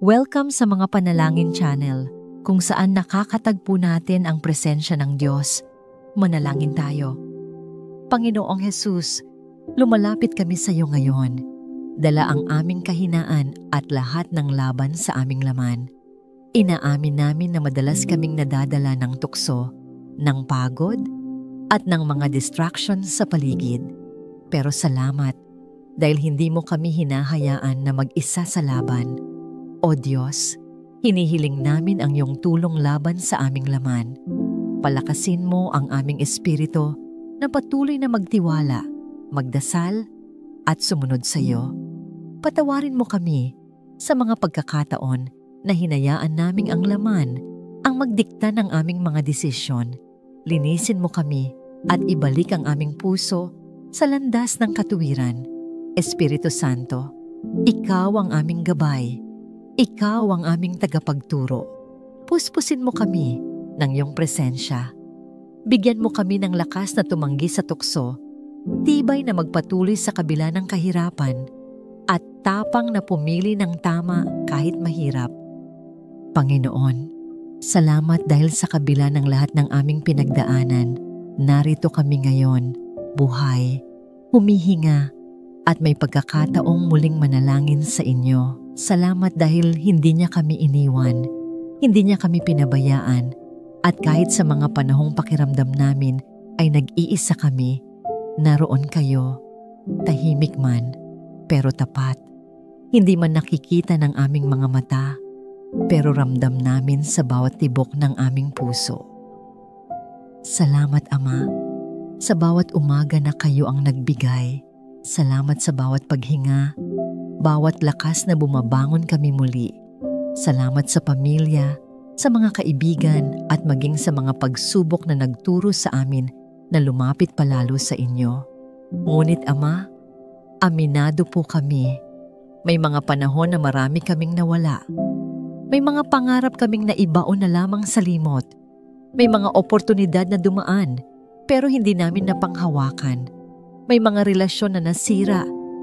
Welcome sa mga panalangin channel, kung saan nakakatagpo natin ang presensya ng Diyos. Manalangin tayo. Panginoong Hesus, lumalapit kami sa iyo ngayon. Dala ang aming kahinaan at lahat ng laban sa aming laman. Inaamin namin na madalas kaming nadadala ng tukso, ng pagod, at ng mga distractions sa paligid. Pero salamat, dahil hindi mo kami hinahayaan na mag-isa sa laban. O Diyos, hinihiling namin ang iyong tulong laban sa aming laman. Palakasin mo ang aming espiritu na patuloy na magtiwala, magdasal, at sumunod sa iyo. Patawarin mo kami sa mga pagkakataon na hinayaan naming ang laman ang magdikta ng aming mga desisyon. Linisin mo kami at ibalik ang aming puso sa landas ng katuwiran. Espiritu Santo, ikaw ang aming gabay. Ikaw ang aming tagapagturo. Puspusin mo kami ng iyong presensya. Bigyan mo kami ng lakas na tumanggi sa tukso, tibay na magpatuloy sa kabila ng kahirapan, at tapang na pumili ng tama kahit mahirap. Panginoon, salamat dahil sa kabila ng lahat ng aming pinagdaanan, narito kami ngayon, buhay, humihinga, at may pagkakataong muling manalangin sa inyo. Salamat dahil hindi niya kami iniwan, hindi niya kami pinabayaan, at kahit sa mga panahong pakiramdam namin ay nag-iisa kami, naroon kayo, tahimik man, pero tapat. Hindi man nakikita ng aming mga mata, pero ramdam namin sa bawat tibok ng aming puso. Salamat, Ama, sa bawat umaga na kayo ang nagbigay. Salamat sa bawat paghinga, bawat lakas na bumabangon kami muli. Salamat sa pamilya, sa mga kaibigan at maging sa mga pagsubok na nagturo sa amin na lumapit palalo sa inyo. Ngunit Ama, aminado po kami. May mga panahon na marami kaming nawala. May mga pangarap kaming naibaon na lamang sa limot. May mga oportunidad na dumaan pero hindi namin napanghawakan. May mga relasyon na nasira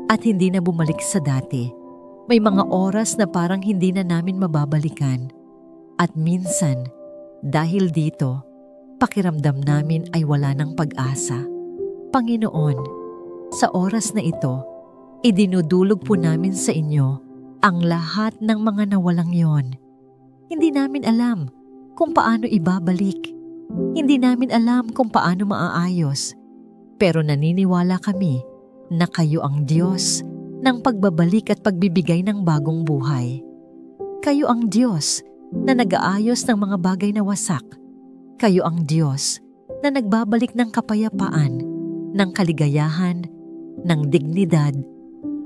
at hindi na bumalik sa dati. May mga oras na parang hindi na namin mababalikan. At minsan, dahil dito, pakiramdam namin ay wala ng pag-asa. Panginoon, sa oras na ito, idinudulog po namin sa inyo ang lahat ng mga nawalang yon. Hindi namin alam kung paano ibabalik. Hindi namin alam kung paano maaayos. Pero naniniwala kami na kayo ang Diyos ng pagbabalik at pagbibigay ng bagong buhay. Kayo ang Diyos na nag-aayos ng mga bagay na wasak. Kayo ang Diyos na nagbabalik ng kapayapaan, ng kaligayahan, ng dignidad,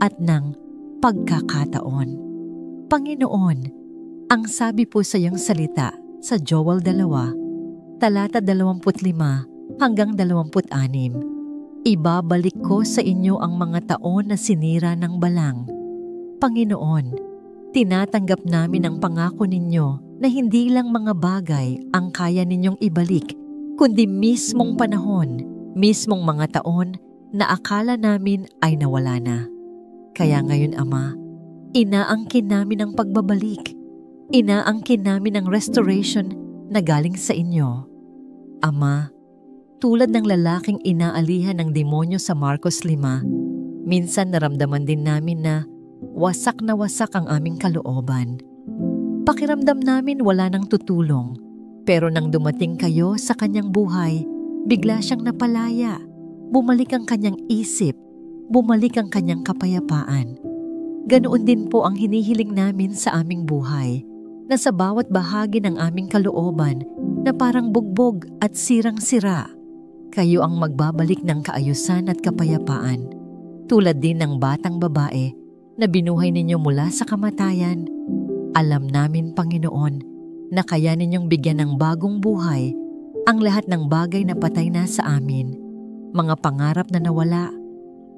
at ng pagkakataon. Panginoon, ang sabi po sa iyong salita sa Joel 2, talata 25 hanggang 26, ibabalik ko sa inyo ang mga taon na sinira ng balang. Panginoon, tinatanggap namin ang pangako ninyo na hindi lang mga bagay ang kaya ninyong ibalik, kundi mismong panahon, mismong mga taon na akala namin ay nawala na. Kaya ngayon, Ama, inaangkin namin ang pagbabalik. Inaangkin namin ang restoration na galing sa inyo. Ama, tulad ng lalaking inaalihan ng demonyo sa Marcos 5, minsan naramdaman din namin na wasak ang aming kalooban. Pakiramdam namin wala nang tutulong, pero nang dumating kayo sa kanyang buhay, bigla siyang napalaya. Bumalik ang kanyang isip, bumalik ang kanyang kapayapaan. Ganoon din po ang hinihiling namin sa aming buhay, na sa bawat bahagi ng aming kalooban na parang bugbog at sirang-sira, kayo ang magbabalik ng kaayusan at kapayapaan. Tulad din ng batang babae na binuhay ninyo mula sa kamatayan. Alam namin, Panginoon, na kaya ninyong bigyan ng bagong buhay ang lahat ng bagay na patay na sa amin. Mga pangarap na nawala,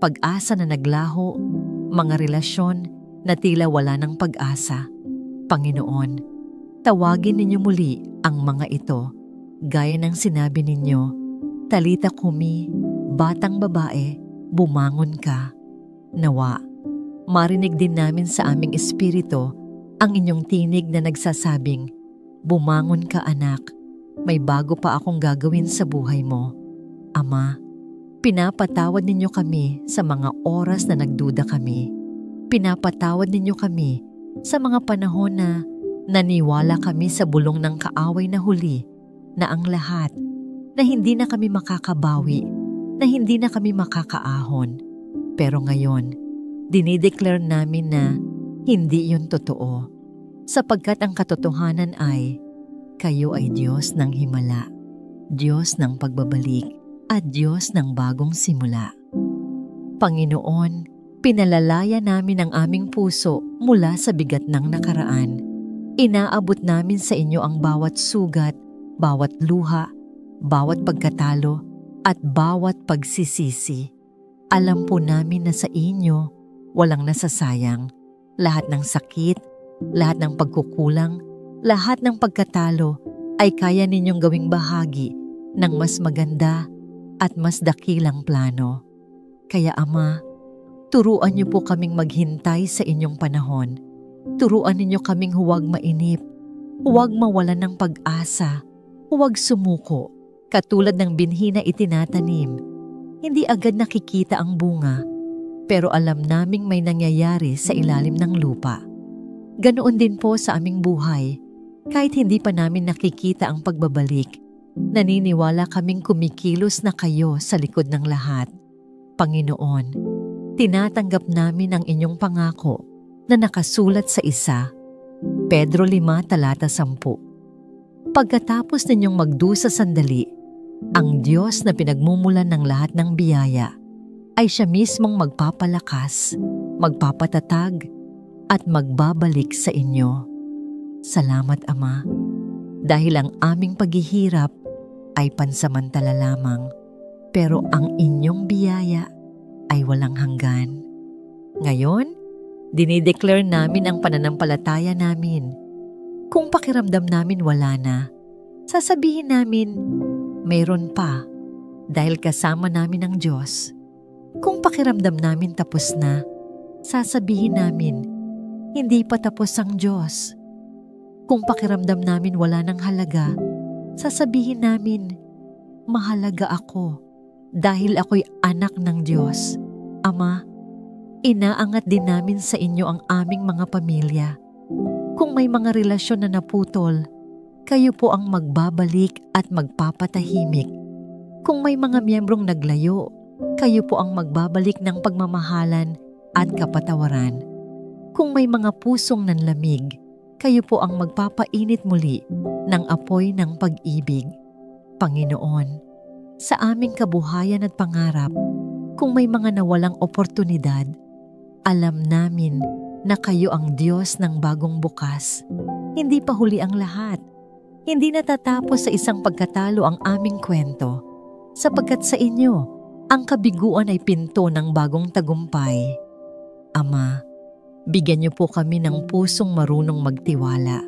pag-asa na naglaho, mga relasyon na tila wala ng pag-asa. Panginoon, tawagin ninyo muli ang mga ito, gaya ng sinabi ninyo, Talita kumi, batang babae, bumangon ka. Nawa, marinig din namin sa aming espiritu Ang inyong tinig na nagsasabing, "Bumangon ka anak, may bago pa akong gagawin sa buhay mo." Ama, pinapatawad ninyo kami sa mga oras na nagduda kami. Pinapatawad ninyo kami sa mga panahon na naniwala kami sa bulong ng kaaway na huli na ang lahat, na hindi na kami makakabawi, na hindi na kami makakaahon. Pero ngayon, dinideclare namin na hindi yun totoo, sapagkat ang katotohanan ay kayo ay Diyos ng himala, Diyos ng pagbabalik, at Diyos ng bagong simula. Panginoon, pinalalaya namin ang aming puso mula sa bigat ng nakaraan. Inaabot namin sa inyo ang bawat sugat, bawat luha, bawat pagkatalo, at bawat pagsisisi. Alam po namin na sa inyo walang nasasayang. Lahat ng sakit, lahat ng pagkukulang, lahat ng pagkatalo ay kaya ninyong gawing bahagi ng mas maganda at mas dakilang plano. Kaya Ama, turuan niyo po kaming maghintay sa inyong panahon. Turuan ninyo kaming huwag mainip, huwag mawalan ng pag-asa, huwag sumuko. Katulad ng binhi na itinatanim, hindi agad nakikita ang bunga, pero alam naming may nangyayari sa ilalim ng lupa. Ganoon din po sa aming buhay, kahit hindi pa namin nakikita ang pagbabalik, naniniwala kaming kumikilos na kayo sa likod ng lahat. Panginoon, tinatanggap namin ang inyong pangako na nakasulat sa 1 Pedro 5:10. Pagkatapos ninyong magdusa sandali, ang Diyos na pinagmumulan ng lahat ng biyaya ay siya mismong magpapalakas, magpapatatag, at magbabalik sa inyo. Salamat Ama, dahil ang aming paghihirap ay pansamantala lamang, pero ang inyong biyaya ay walang hanggan. Ngayon, dinideclare namin ang pananampalataya namin. Kung pakiramdam namin wala na, sasabihin namin, mayroon pa, dahil kasama namin ang Diyos. Kung pakiramdam namin tapos na, sasabihin namin, hindi pa tapos ang Diyos. Kung pakiramdam namin wala ng halaga, sasabihin namin, mahalaga ako, dahil ako'y anak ng Diyos. Ama, inaangat din namin sa inyo ang aming mga pamilya. Kung may mga relasyon na naputol, kayo po ang magbabalik at magpapatahimik. Kung may mga miyembrong naglayo, kayo po ang magbabalik ng pagmamahalan at kapatawaran. Kung may mga pusong nanlamig, kayo po ang magpapainit muli ng apoy ng pag-ibig. Panginoon, sa aming kabuhayan at pangarap, kung may mga nawalang oportunidad, alam namin na kayo ang Diyos ng bagong bukas. Hindi pa huli ang lahat. Hindi natatapos sa isang pagkatalo ang aming kwento, sapagkat sa inyo, ang kabiguan ay pinto ng bagong tagumpay. Ama, bigyan niyo po kami ng pusong marunong magtiwala.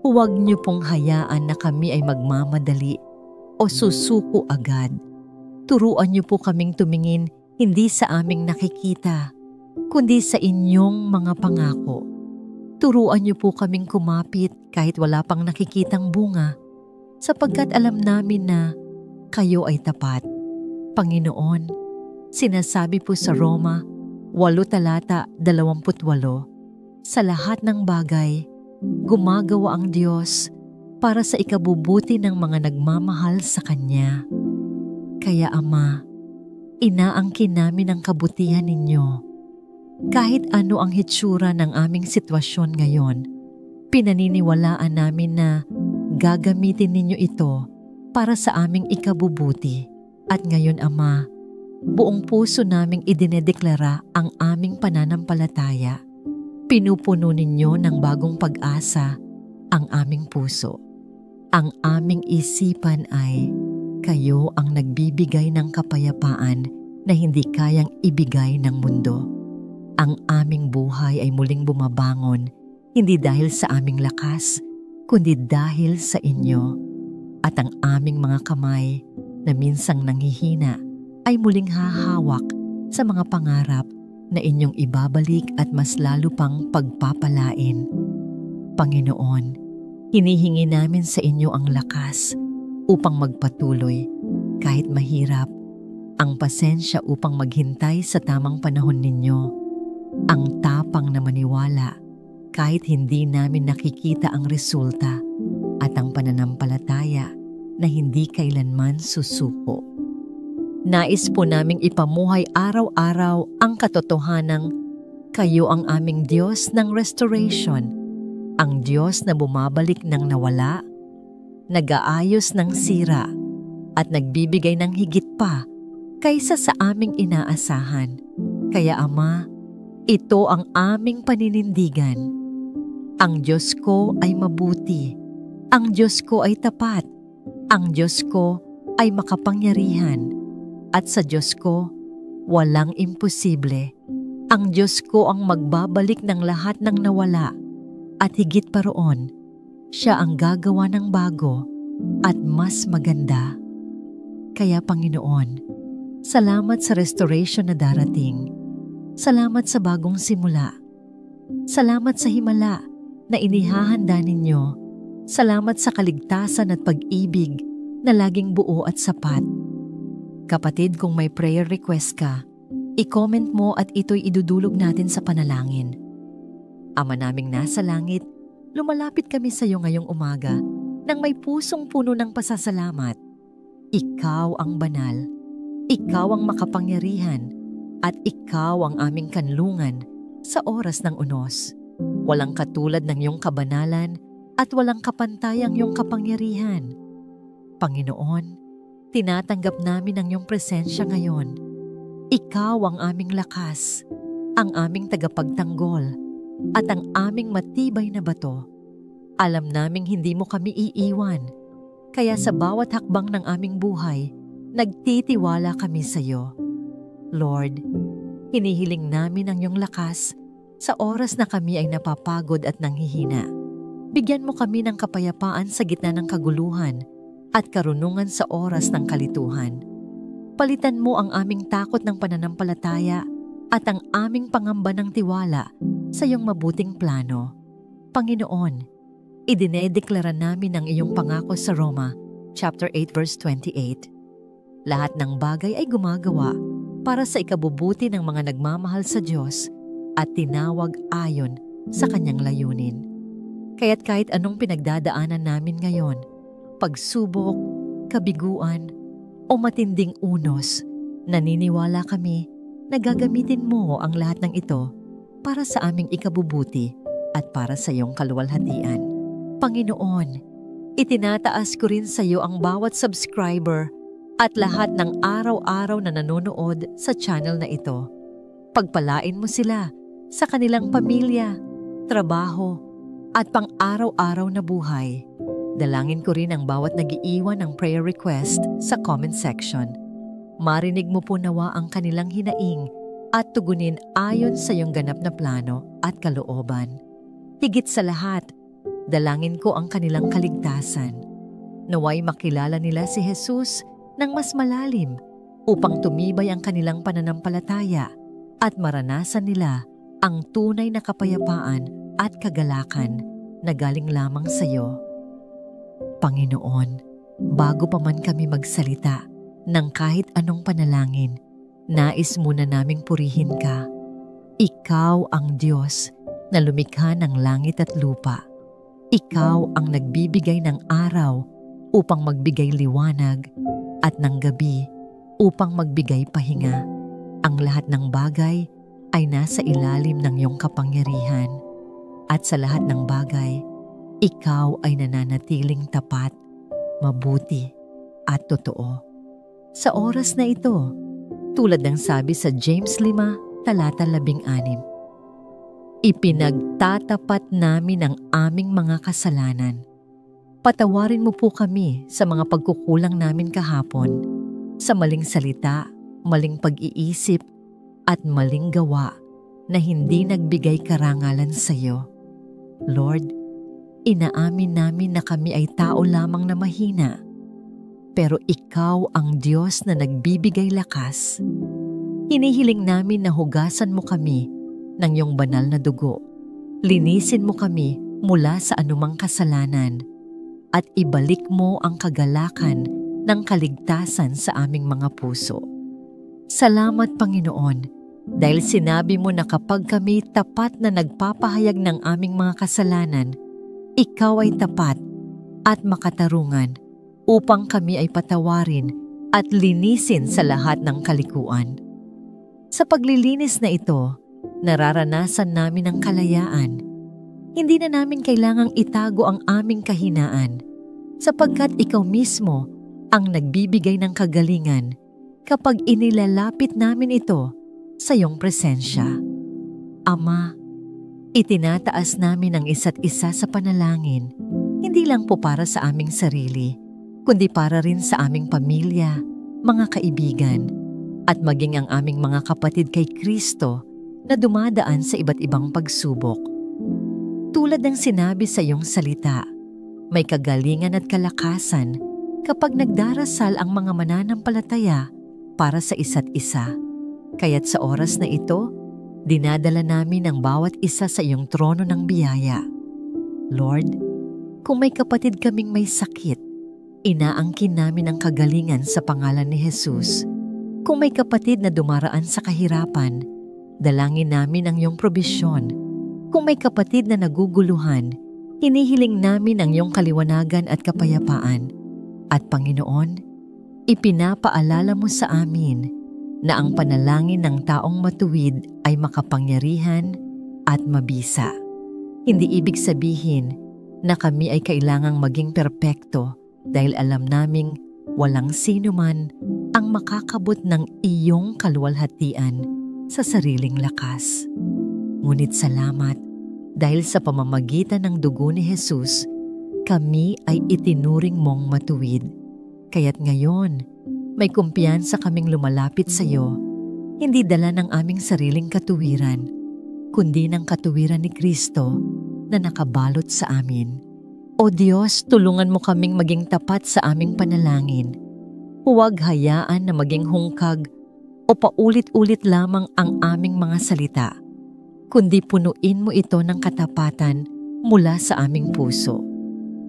Huwag niyo pong hayaan na kami ay magmamadali o susuko agad. Turuan niyo po kaming tumingin hindi sa aming nakikita, kundi sa inyong mga pangako. Turuan niyo po kaming kumapit kahit wala pang nakikitang bunga, sapagkat alam namin na kayo ay tapat. Panginoon, sinasabi po sa Roma 8:28, sa lahat ng bagay, gumagawa ang Diyos para sa ikabubuti ng mga nagmamahal sa Kanya. Kaya Ama, inaangkin namin ang kabutihan ninyo. Kahit ano ang hitsura ng aming sitwasyon ngayon, pinaniniwalaan namin na gagamitin ninyo ito para sa aming ikabubuti. At ngayon Ama, buong puso naming idinedeklara ang aming pananampalataya. Pinupuno ninyo ng bagong pag-asa ang aming puso. Ang aming isipan ay kayo ang nagbibigay ng kapayapaan na hindi kayang ibigay ng mundo. Ang aming buhay ay muling bumabangon, hindi dahil sa aming lakas, kundi dahil sa inyo. At ang aming mga kamay na minsang nanghihina ay muling hahawak sa mga pangarap na inyong ibabalik at mas lalo pang pagpapalain. Panginoon, hinihingi namin sa inyo ang lakas upang magpatuloy kahit mahirap, ang pasensya upang maghintay sa tamang panahon ninyo, ang tapang na maniwala kahit hindi namin nakikita ang resulta, at ang pananampalataya na hindi kailanman susuko. Nais po naming ipamuhay araw-araw ang katotohanang kayo ang aming Diyos ng restoration, ang Diyos na bumabalik ng nawala, nag-aayos ng sira, at nagbibigay ng higit pa kaysa sa aming inaasahan. Kaya Ama, ito ang aming paninindigan. Ang Diyos ko ay mabuti, ang Diyos ko ay tapat, ang Diyos ko ay makapangyarihan, at sa Diyos ko walang imposible. Ang Diyos ko ang magbabalik ng lahat ng nawala, at higit pa roon, siya ang gagawa ng bago at mas maganda. Kaya Panginoon, salamat sa restoration na darating. Salamat sa bagong simula. Salamat sa himala na inihahanda ninyo. Salamat sa kaligtasan at pag-ibig na laging buo at sapat. Kapatid, kung may prayer request ka, i-comment mo at ito'y idudulog natin sa panalangin. Ama naming nasa langit, lumalapit kami sa iyo ngayong umaga nang may pusong puno ng pasasalamat. Ikaw ang banal, ikaw ang makapangyarihan, at ikaw ang aming kanlungan sa oras ng unos. Walang katulad ng iyong kabanalan at walang kapantay ang iyong kapangyarihan. Panginoon, tinatanggap namin ang iyong presensya ngayon. Ikaw ang aming lakas, ang aming tagapagtanggol, at ang aming matibay na bato. Alam naming hindi mo kami iiwan, kaya sa bawat hakbang ng aming buhay, nagtitiwala kami sa iyo. Lord, hinihiling namin ang iyong lakas sa oras na kami ay napapagod at nanghihina. Bigyan mo kami ng kapayapaan sa gitna ng kaguluhan at karunungan sa oras ng kalituhan. Palitan mo ang aming takot ng pananampalataya at ang aming pangamba ng tiwala sa iyong mabuting plano. Panginoon, idinedeklara namin ang iyong pangako sa Roma, chapter 8, verse 28. Lahat ng bagay ay gumagawa para sa ikabubuti ng mga nagmamahal sa Diyos at tinawag ayon sa kanyang layunin. Kaya't kahit anong pinagdadaanan namin ngayon, pagsubok, kabiguan, o matinding unos, naniniwala kami na gagamitin mo ang lahat ng ito para sa aming ikabubuti at para sa iyong kaluwalhatian. Panginoon, itinataas ko rin sa iyo ang bawat subscriber at lahat ng araw-araw na nanonood sa channel na ito. Pagpalain mo sila sa kanilang pamilya, trabaho, at pang-araw-araw na buhay. Dalangin ko rin ang bawat nag-iiwan ng prayer request sa comment section. Marinig mo po nawa ang kanilang hinaing at tugunin ayon sa iyong ganap na plano at kalooban. Higit sa lahat, dalangin ko ang kanilang kaligtasan. Naway makilala nila si Jesus ng mas malalim upang tumibay ang kanilang pananampalataya at maranasan nila ang tunay na kapayapaan at kagalakan na galing lamang sa iyo. Panginoon, bago pa man kami magsalita ng kahit anong panalangin, nais muna naming purihin ka. Ikaw ang Diyos na lumikha ng langit at lupa. Ikaw ang nagbibigay ng araw upang magbigay liwanag at ng gabi upang magbigay pahinga. Ang lahat ng bagay ay nasa ilalim ng iyong kapangyarihan. At sa lahat ng bagay, ikaw ay nananatiling tapat, mabuti, at totoo. Sa oras na ito, tulad ng sabi sa James 5, talata 16, ipinagtatapat namin ang aming mga kasalanan. Patawarin mo po kami sa mga pagkukulang namin kahapon, sa maling salita, maling pag-iisip, at maling gawa na hindi nagbigay karangalan sa iyo. Lord, inaamin namin na kami ay tao lamang na mahina, pero ikaw ang Diyos na nagbibigay lakas. Hinihiling namin na hugasan mo kami ng iyong banal na dugo. Linisin mo kami mula sa anumang kasalanan at ibalik mo ang kagalakan ng kaligtasan sa aming mga puso. Salamat, Panginoon, dahil sinabi mo na kapag kami tapat na nagpapahayag ng aming mga kasalanan, ikaw ay tapat at makatarungan upang kami ay patawarin at linisin sa lahat ng kalikuan. Sa paglilinis na ito, nararanasan namin ang kalayaan. Hindi na namin kailangang itago ang aming kahinaan, sapagkat ikaw mismo ang nagbibigay ng kagalingan kapag inilalapit namin ito sa iyong presensya. Ama, itinataas namin ang isa't isa sa panalangin, hindi lang po para sa aming sarili, kundi para rin sa aming pamilya, mga kaibigan, at maging ang aming mga kapatid kay Kristo na dumadaan sa iba't ibang pagsubok. Tulad ng sinabi sa iyong salita, may kagalingan at kalakasan kapag nagdarasal ang mga mananampalataya para sa isa't isa. Kaya't sa oras na ito, dinadala namin ang bawat isa sa iyong trono ng biyaya. Lord, kung may kapatid kaming may sakit, inaangkin namin ang kagalingan sa pangalan ni Jesus. Kung may kapatid na dumaraan sa kahirapan, dalangin namin ang iyong probisyon. Kung may kapatid na naguguluhan, hinihiling namin ang iyong kaliwanagan at kapayapaan. At Panginoon, ipinapaalala mo sa amin na ang panalangin ng taong matuwid ay makapangyarihan at mabisa. Hindi ibig sabihin na kami ay kailangang maging perpekto dahil alam naming walang sino man ang makakabot ng iyong kaluwalhatian sa sariling lakas. Ngunit salamat dahil sa pamamagitan ng dugo ni Jesus, kami ay itinuring mong matuwid. Kaya't ngayon, may kumpiyansa kaming lumalapit sa iyo, hindi dala ng aming sariling katuwiran, kundi ng katuwiran ni Kristo na nakabalot sa amin. O Diyos, tulungan mo kaming maging tapat sa aming panalangin. Huwag hayaan na maging hungkag o paulit-ulit lamang ang aming mga salita, kundi punuin mo ito ng katapatan mula sa aming puso.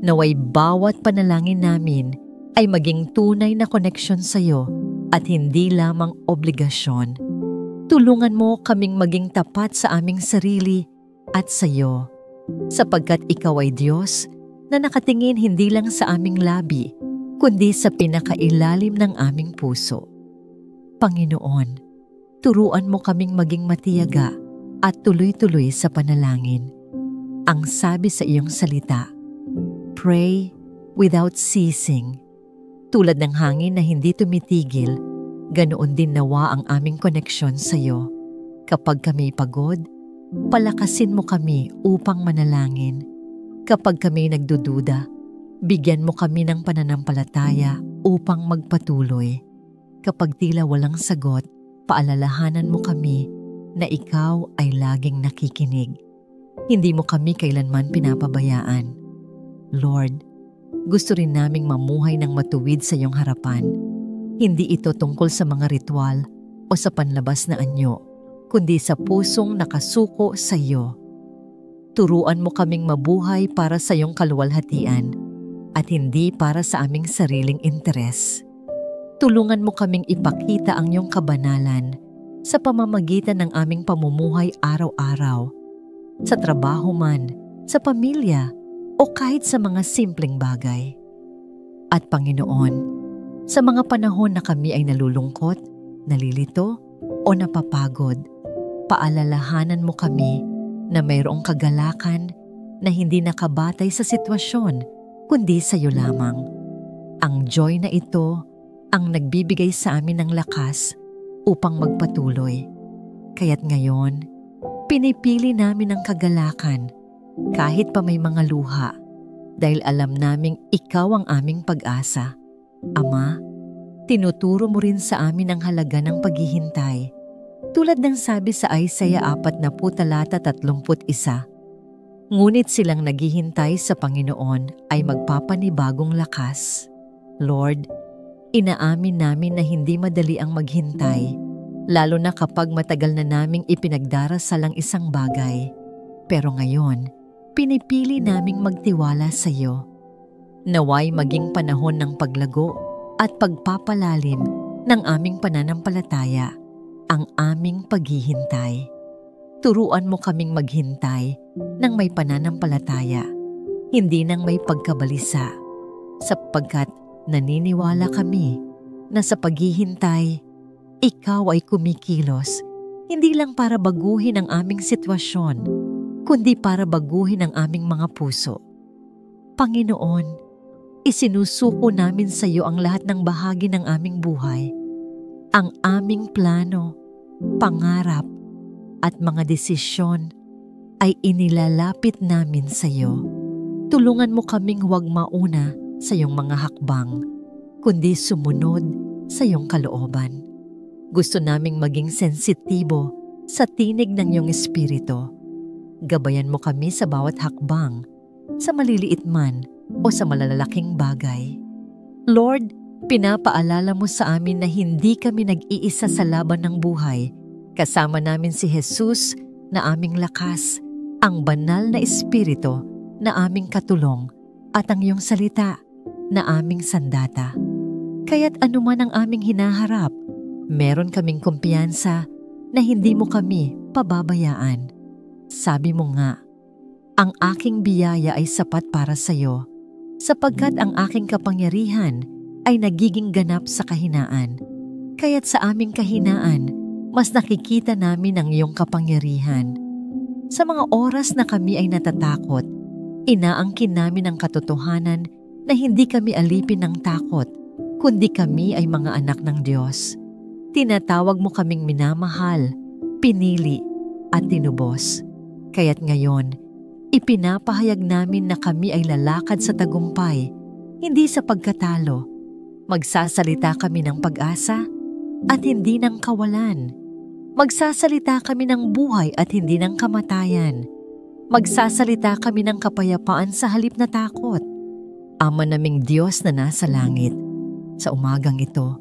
Naway bawat panalangin namin ay maging tunay na koneksyon sa iyo at hindi lamang obligasyon. Tulungan mo kaming maging tapat sa aming sarili at sa iyo, sapagkat ikaw ay Diyos na nakatingin hindi lang sa aming labi, kundi sa pinakailalim ng aming puso. Panginoon, turuan mo kaming maging matiyaga at tuloy-tuloy sa panalangin. Ang sabi sa iyong salita, pray without ceasing. Tulad ng hangin na hindi tumitigil, ganoon din nawa ang aming koneksyon sa iyo. Kapag kami pagod, palakasin mo kami upang manalangin. Kapag kami nagdududa, bigyan mo kami ng pananampalataya upang magpatuloy. Kapag tila walang sagot, paalalahanan mo kami na ikaw ay laging nakikinig. Hindi mo kami kailanman pinapabayaan. Lord, gusto rin naming mamuhay ng matuwid sa iyong harapan. Hindi ito tungkol sa mga ritual o sa panlabas na anyo, kundi sa pusong nakasuko sa iyo. Turuan mo kaming mabuhay para sa iyong kaluwalhatian at hindi para sa aming sariling interes. Tulungan mo kaming ipakita ang iyong kabanalan sa pamamagitan ng aming pamumuhay araw-araw, sa trabaho man, sa pamilya, o kahit sa mga simpleng bagay. At Panginoon, sa mga panahon na kami ay nalulungkot, nalilito, o napapagod, paalalahanan mo kami na mayroong kagalakan na hindi nakabatay sa sitwasyon, kundi sa iyo lamang. Ang joy na ito ang nagbibigay sa amin ng lakas upang magpatuloy. Kaya't ngayon, pinipili namin ang kagalakan kahit pa may mga luha, dahil alam naming ikaw ang aming pag-asa. Ama, tinuturo mo rin sa amin ang halaga ng paghihintay. Tulad ng sabi sa Isaiah 40:31, ngunit silang naghihintay sa Panginoon ay magpapanibagong lakas. Lord, inaamin namin na hindi madali ang maghintay, lalo na kapag matagal na naming ipinagdarasal ang isang bagay. Pero ngayon, pinipili naming magtiwala sa iyo. Naway maging panahon ng paglago at pagpapalalim ng aming pananampalataya ang aming paghihintay. Turuan mo kaming maghintay ng may pananampalataya, hindi ng may pagkabalisa, sapagkat naniniwala kami na sa paghihintay, ikaw ay kumikilos, hindi lang para baguhin ang aming sitwasyon, kundi para baguhin ang aming mga puso. Panginoon, isinusuko namin sa iyo ang lahat ng bahagi ng aming buhay, ang aming plano, pangarap, at mga desisyon ay inilalapit namin sa iyo. Tulungan mo kaming huwag mauna sa iyong mga hakbang, kundi sumunod sa iyong kalooban. Gusto naming maging sensitibo sa tinig ng iyong espiritu. Gabayan mo kami sa bawat hakbang, sa maliliit man o sa malalaking bagay. Lord, pinapaalala mo sa amin na hindi kami nag-iisa sa laban ng buhay. Kasama namin si Jesus na aming lakas, ang banal na espiritu na aming katulong at ang iyong salita na aming sandata. Kaya't anuman ang aming hinaharap, meron kaming kumpiyansa na hindi mo kami pababayaan. Sabi mo nga, ang aking biyaya ay sapat para sa iyo, sapagkat ang aking kapangyarihan ay nagiging ganap sa kahinaan. Kaya't sa aming kahinaan, mas nakikita namin ang iyong kapangyarihan. Sa mga oras na kami ay natatakot, inaangkin namin ang katotohanan na hindi kami alipin ng takot, kundi kami ay mga anak ng Diyos. Tinatawag mo kaming minamahal, pinili, at tinubos. Kaya't ngayon, ipinapahayag namin na kami ay lalakad sa tagumpay, hindi sa pagkatalo. Magsasalita kami ng pag-asa at hindi ng kawalan. Magsasalita kami ng buhay at hindi ng kamatayan. Magsasalita kami ng kapayapaan sa halip na takot. Ama naming Diyos na nasa langit, sa umagang ito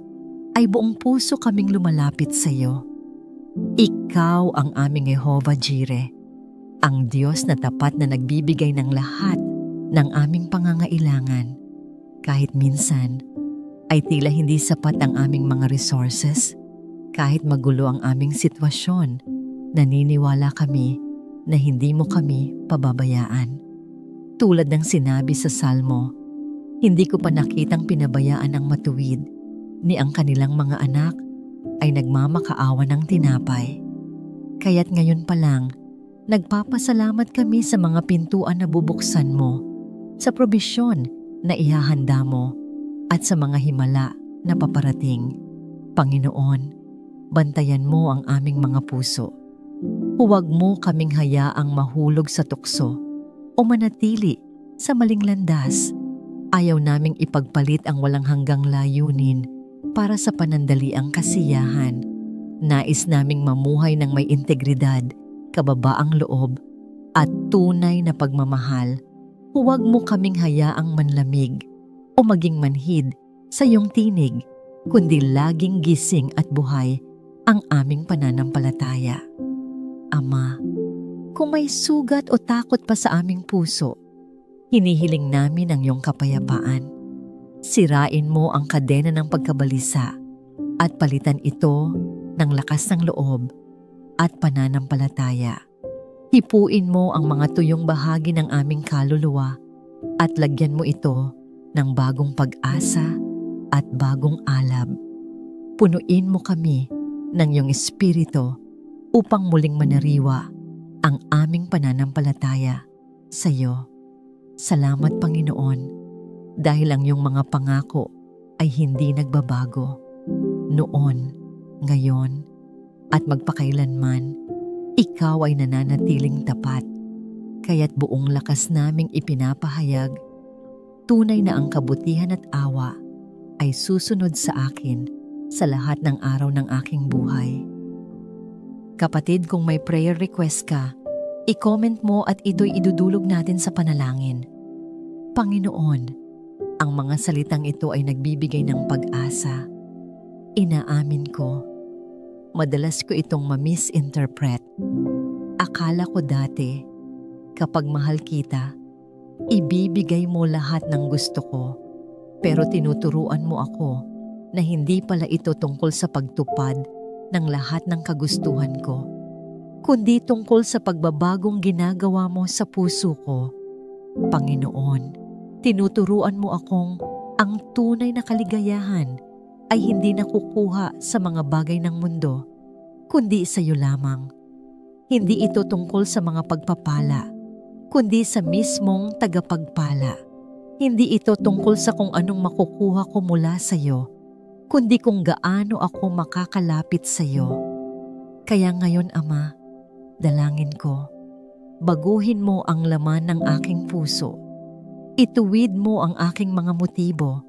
ay buong puso kaming lumalapit sa iyo. Ikaw ang aming Jehovah Jireh, ang Diyos na tapat na nagbibigay ng lahat ng aming pangangailangan. Kahit minsan ay tila hindi sapat ang aming mga resources, kahit magulo ang aming sitwasyon, naniniwala kami na hindi mo kami pababayaan. Tulad ng sinabi sa Salmo, hindi ko pa nakitang pinabayaan ang matuwid, ni ang kanilang mga anak ay nagmamakaawa ng tinapay. Kaya't ngayon pa lang, nagpapasalamat kami sa mga pintuan na bubuksan mo, sa probisyon na ihahanda mo, at sa mga himala na paparating. Panginoon, bantayan mo ang aming mga puso. Huwag mo kaming hayaang mahulog sa tukso o manatili sa maling landas. Ayaw naming ipagpalit ang walang hanggang layunin para sa panandaliang kasiyahan. Nais naming mamuhay ng may integridad, kababaang loob, at tunay na pagmamahal. Huwag mo kaming hayaang manlamig o maging manhid sa iyong tinig, kundi laging gising at buhay ang aming pananampalataya. Ama, kung may sugat o takot pa sa aming puso, hinihiling namin ang iyong kapayapaan. Sirain mo ang kadena ng pagkabalisa at palitan ito ng lakas ng loob at pananampalataya. Hipuin mo ang mga tuyong bahagi ng aming kaluluwa at lagyan mo ito ng bagong pag-asa at bagong alab. Punuin mo kami ng iyong espiritu upang muling manariwa ang aming pananampalataya sa iyo. Salamat, Panginoon, dahil ang iyong mga pangako ay hindi nagbabago. Noon, ngayon, at magpakailanman, ikaw ay nananatiling tapat. Kaya't buong lakas naming ipinapahayag, tunay na ang kabutihan at awa ay susunod sa akin sa lahat ng araw ng aking buhay. Kapatid, kung may prayer request ka, i-comment mo at ito'y idudulog natin sa panalangin. Panginoon, ang mga salitang ito ay nagbibigay ng pag-asa. Inaamin ko, madalas ko itong ma-misinterpret. Akala ko dati, Kapag mahal kita, ibibigay mo lahat ng gusto ko. Pero tinuturuan mo ako na hindi pala ito tungkol sa pagtupad ng lahat ng kagustuhan ko, kundi tungkol sa pagbabagong ginagawa mo sa puso ko. Panginoon, tinuturuan mo akong ang tunay na kaligayahan ay hindi nakukuha sa mga bagay ng mundo, kundi sa iyo lamang. Hindi ito tungkol sa mga pagpapala, kundi sa mismong tagapagpala. Hindi ito tungkol sa kung anong makukuha ko mula sa iyo, kundi kung gaano ako makakalapit sa iyo. Kaya ngayon, Ama, dalangin ko, baguhin mo ang laman ng aking puso. Ituwid mo ang aking mga motibo.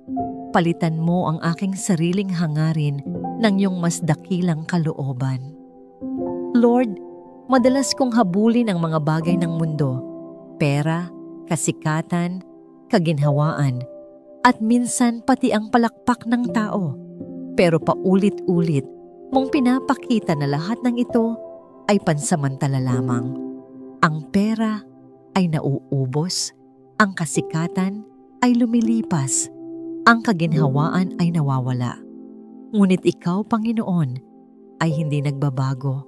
Palitan mo ang aking sariling hangarin ng iyong mas dakilang kalooban. Lord, madalas kong habulin ang mga bagay ng mundo, pera, kasikatan, kaginhawaan, at minsan pati ang palakpak ng tao. Pero paulit-ulit mong pinapakita na lahat ng ito ay pansamantala lamang. Ang pera ay nauubos, ang kasikatan ay lumilipas, ang kaginhawaan ay nawawala. Ngunit ikaw, Panginoon, ay hindi nagbabago.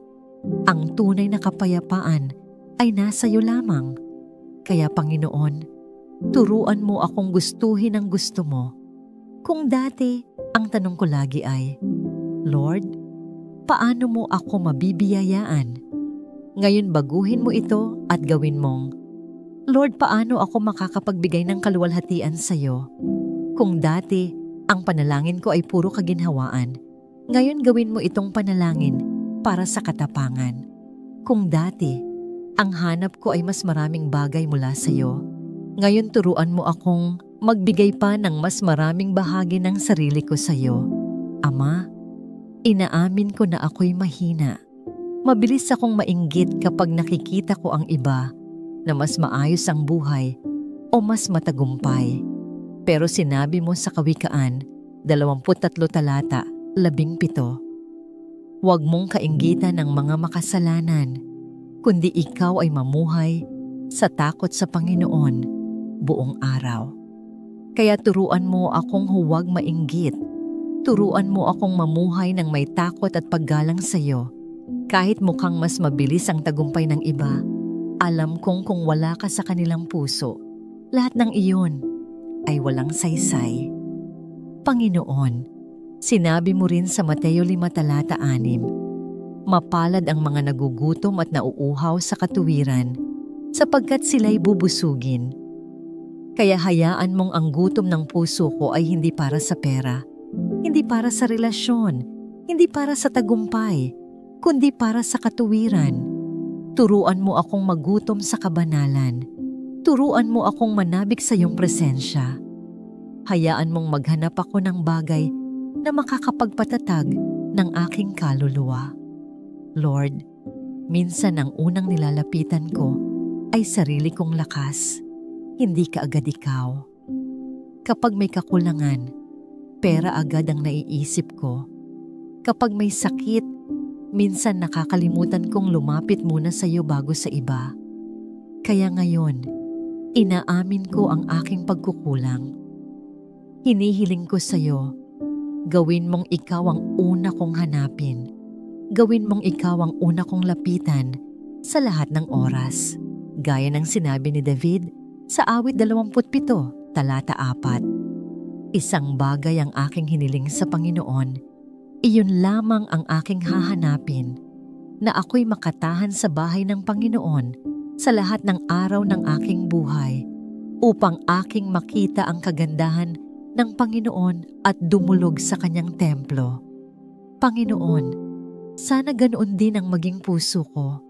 Ang tunay na kapayapaan ay nasa iyo lamang. Kaya, Panginoon, turuan mo akong gustuhin ang gusto mo. Kung dati, ang tanong ko lagi ay, Lord, paano mo ako mabibiyayaan? Ngayon baguhin mo ito at gawin mong, Lord, paano ako makakapagbigay ng kaluwalhatian sa iyo? Kung dati, ang panalangin ko ay puro kaginhawaan, ngayon gawin mo itong panalangin para sa katapangan. Kung dati, ang hanap ko ay mas maraming bagay mula sa iyo, ngayon turuan mo akong magbigay pa ng mas maraming bahagi ng sarili ko sa iyo. Ama, inaamin ko na ako'y mahina. Mabilis akong mainggit kapag nakikita ko ang iba na mas maayos ang buhay o mas matagumpay. Pero sinabi mo sa Kawikaan, 23 talata, 17, huwag mong kainggitan ng mga makasalanan, kundi ikaw ay mamuhay sa takot sa Panginoon buong araw. Kaya turuan mo akong huwag mainggit. Turuan mo akong mamuhay ng may takot at paggalang sa iyo. Kahit mukhang mas mabilis ang tagumpay ng iba, alam kong kung wala ka sa kanilang puso, lahat ng iyon ay walang saysay. Panginoon, sinabi mo rin sa Mateo 5 talata 6, mapalad ang mga nagugutom at nauuhaw sa katuwiran, sapagkat sila'y bubusugin. Kaya hayaan mong ang gutom ng puso ko ay hindi para sa pera, hindi para sa relasyon, hindi para sa tagumpay, kundi para sa katuwiran. Turuan mo akong magutom sa kabanalan. Turuan mo akong manabik sa iyong presensya. Hayaan mong maghanap ako ng bagay na makakapagpatatag ng aking kaluluwa. Lord, minsan ang unang nilalapitan ko ay sarili kong lakas, hindi kaagad ikaw. Kapag may kakulangan, pera agad ang naiisip ko. Kapag may sakit, minsan nakakalimutan kong lumapit muna sa iyo bago sa iba. Kaya ngayon, inaamin ko ang aking pagkukulang. Hinihiling ko sa iyo, gawin mong ikaw ang una kong hanapin. Gawin mong ikaw ang una kong lapitan sa lahat ng oras. Gaya ng sinabi ni David sa awit 27, talata 4. Isang bagay ang aking hiniling sa Panginoon, iyon lamang ang aking hahanapin, na ako'y makatahan sa bahay ng Panginoon sa lahat ng araw ng aking buhay, upang aking makita ang kagandahan ng Panginoon at dumulog sa kanyang templo. Panginoon, sana ganoon din ang maging puso ko.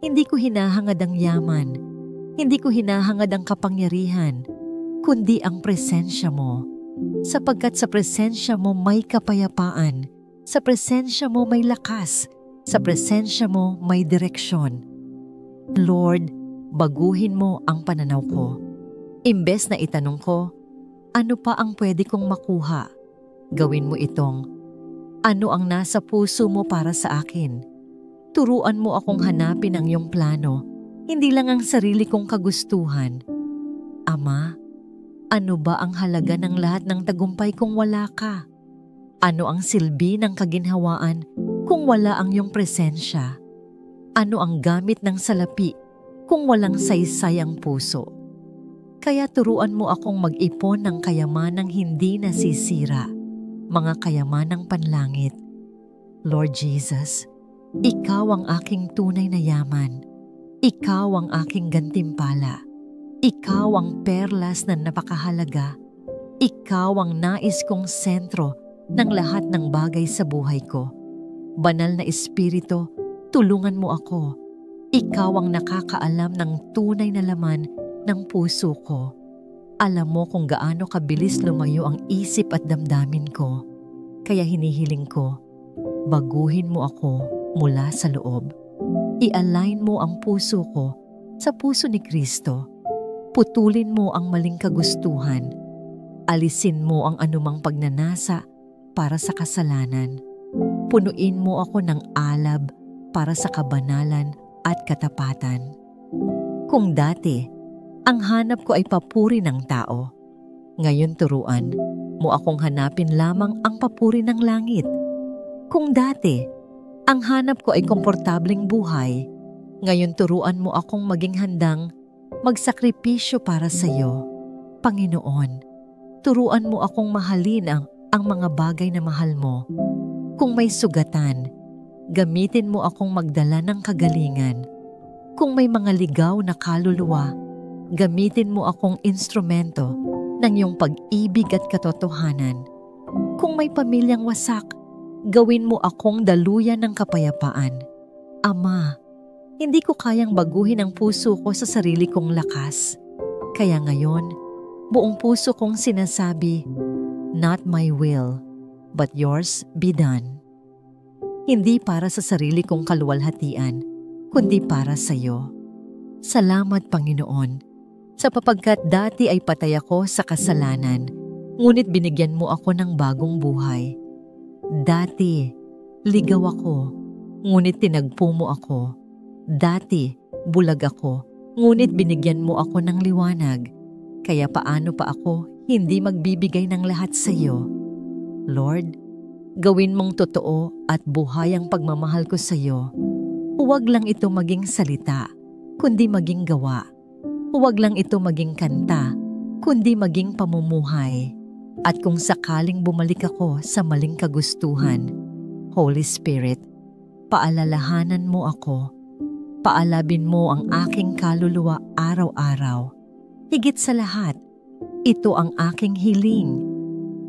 Hindi ko hinahangad ang yaman, hindi ko hinahangad ang kapangyarihan, kundi ang presensya mo. Sapagkat sa presensya mo may kapayapaan, sa presensya mo may lakas, sa presensya mo may direksyon. Lord, baguhin mo ang pananaw ko. Imbes na itanong ko, ano pa ang pwede kong makuha? Gawin mo itong, ano ang nasa puso mo para sa akin? Turuan mo akong hanapin ang iyong plano hindi lang ang sarili kong kagustuhan. Ama, ano ba ang halaga ng lahat ng tagumpay kung wala ka? Ano ang silbi ng kaginhawaan kung wala ang iyong presensya? Ano ang gamit ng salapi kung walang saysay ang puso? Kaya turuan mo akong mag-ipon ng kayamanang hindi nasisira, mga kayamanang panlangit. Lord Jesus, Ikaw ang aking tunay na yaman. Ikaw ang aking gantimpala. Ikaw ang perlas na napakahalaga. Ikaw ang nais kong sentro ng lahat ng bagay sa buhay ko. Banal na Espiritu, tulungan mo ako. Ikaw ang nakakaalam ng tunay na laman ng puso ko. Alam mo kung gaano kabilis lumayo ang isip at damdamin ko. Kaya hinihiling ko, baguhin mo ako mula sa loob. I-align mo ang puso ko sa puso ni Kristo. Putulin mo ang maling kagustuhan. Alisin mo ang anumang pagnanasa para sa kasalanan. Punuin mo ako ng alab para sa kabanalan at katapatan. Kung dati, ang hanap ko ay papuri ng tao, ngayon turuan mo akong hanapin lamang ang papuri ng langit. Kung dati, ang hanap ko ay komportableng buhay, ngayon turuan mo akong maging handang magsakripisyo para sa iyo. Panginoon, turuan mo akong mahalin ang mga bagay na mahal mo. Kung may sugatan, gamitin mo akong magdala ng kagalingan. Kung may mga ligaw na kaluluwa, gamitin mo akong instrumento ng iyong pag-ibig at katotohanan. Kung may pamilyang wasak, gawin mo akong daluyan ng kapayapaan. Ama, hindi ko kayang baguhin ang puso ko sa sarili kong lakas. Kaya ngayon, buong puso kong sinasabi, not my will, but yours be done. Hindi para sa sarili kong kaluwalhatian, kundi para sa iyo. Salamat, Panginoon, sapagkat dati ay patay ako sa kasalanan, ngunit binigyan mo ako ng bagong buhay. Dati, ligaw ako, ngunit tinagpo mo ako. Dati, bulag ako, ngunit binigyan mo ako ng liwanag. Kaya paano pa ako hindi magbibigay ng lahat sa iyo? Lord, gawin mong totoo at buhay ang pagmamahal ko sa iyo. Huwag lang ito maging salita, kundi maging gawa. Huwag lang ito maging kanta, kundi maging pamumuhay. At kung sakaling bumalik ako sa maling kagustuhan, Holy Spirit, paalalahanan mo ako. Paalabin mo ang aking kaluluwa araw-araw. Higit sa lahat, ito ang aking hiling.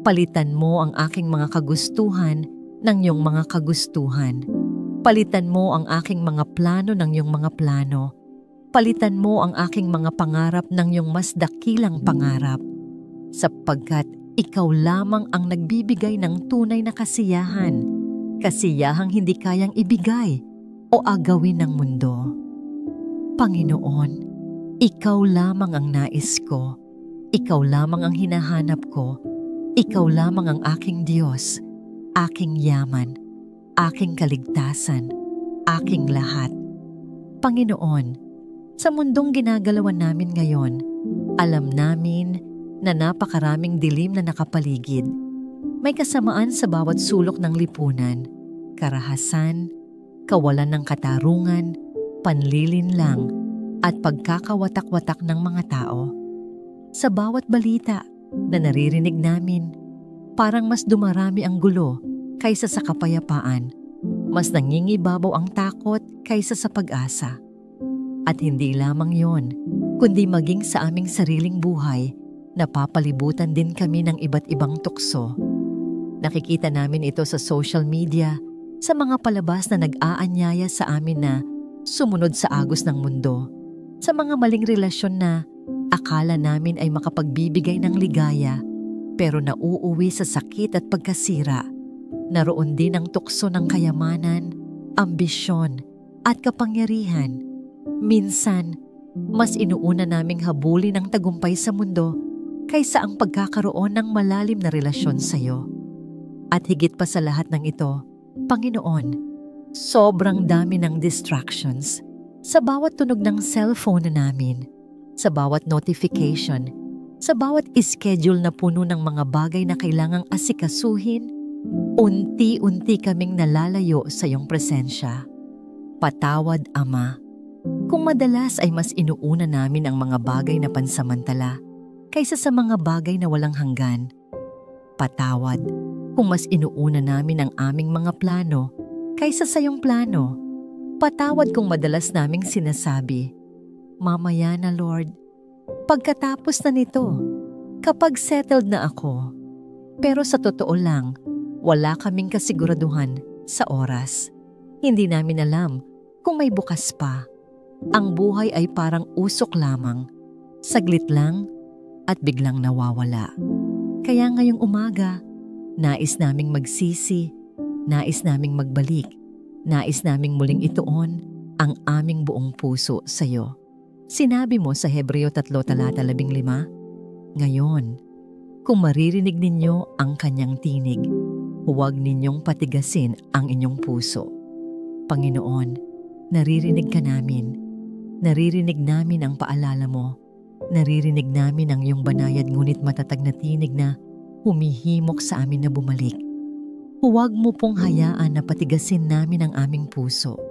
Palitan mo ang aking mga kagustuhan ng iyong mga kagustuhan. Palitan mo ang aking mga plano ng iyong mga plano. Palitan mo ang aking mga pangarap ng iyong mas dakilang pangarap. Sapagkat ikaw lamang ang nagbibigay ng tunay na kasiyahan. Kasiyahang hindi kayang ibigay o agawin ng mundo. Panginoon, ikaw lamang ang nais ko. Ikaw lamang ang hinahanap ko. Ikaw lamang ang aking Diyos, aking yaman, aking kaligtasan, aking lahat. Panginoon, sa mundong ginagalawan namin ngayon, alam namin na napakaraming dilim na nakapaligid. May kasamaan sa bawat sulok ng lipunan, karahasan, kawalan ng katarungan, panlilinlang, at pagkakawatak-watak ng mga tao. Sa bawat balita na naririnig namin, parang mas dumarami ang gulo kaysa sa kapayapaan, mas nangingibabaw ang takot kaysa sa pag-asa. At hindi lamang yon, kundi maging sa aming sariling buhay, napapalibutan din kami ng iba't ibang tukso. Nakikita namin ito sa social media, sa mga palabas na nag-aanyaya sa amin na sumunod sa agos ng mundo, sa mga maling relasyon na akala namin ay makapagbibigay ng ligaya, pero nauuwi sa sakit at pagkasira. Naroon din ang tukso ng kayamanan, ambisyon, at kapangyarihan. Minsan, mas inuuna naming habulin ang tagumpay sa mundo kaysa ang pagkakaroon ng malalim na relasyon sa iyo. At higit pa sa lahat ng ito, Panginoon, sobrang dami ng distractions, Sa bawat tunog ng cellphone na namin, sa bawat notification, sa bawat schedule na puno ng mga bagay na kailangang asikasuhin, unti-unti kaming nalalayo sa iyong presensya. Patawad, Ama, kung madalas ay mas inuuna namin ang mga bagay na pansamantala kaysa sa mga bagay na walang hanggan. Patawad kung mas inuuna namin ang aming mga plano kaysa sa iyong plano. Patawad kung madalas naming sinasabi, "Mamaya na, Lord, pagkatapos na nito, kapag settled na ako." Pero sa totoo lang, wala kaming kasiguraduhan sa oras. Hindi namin alam kung may bukas pa. Ang buhay ay parang usok lamang, saglit lang at biglang nawawala. Kaya ngayong umaga, nais naming magsisi, nais naming magbalik, nais naming muling ituon ang aming buong puso sa iyo. Sinabi mo sa Hebreo 3:15, "Ngayon, kung maririnig ninyo ang kanyang tinig, huwag ninyong patigasin ang inyong puso." Panginoon, naririnig ka namin. Naririnig namin ang paalala mo. Naririnig namin ang iyong banayad ngunit matatag na tinig na humihimok sa amin na bumalik. Huwag mo pong hayaan na patigasin namin ang aming puso.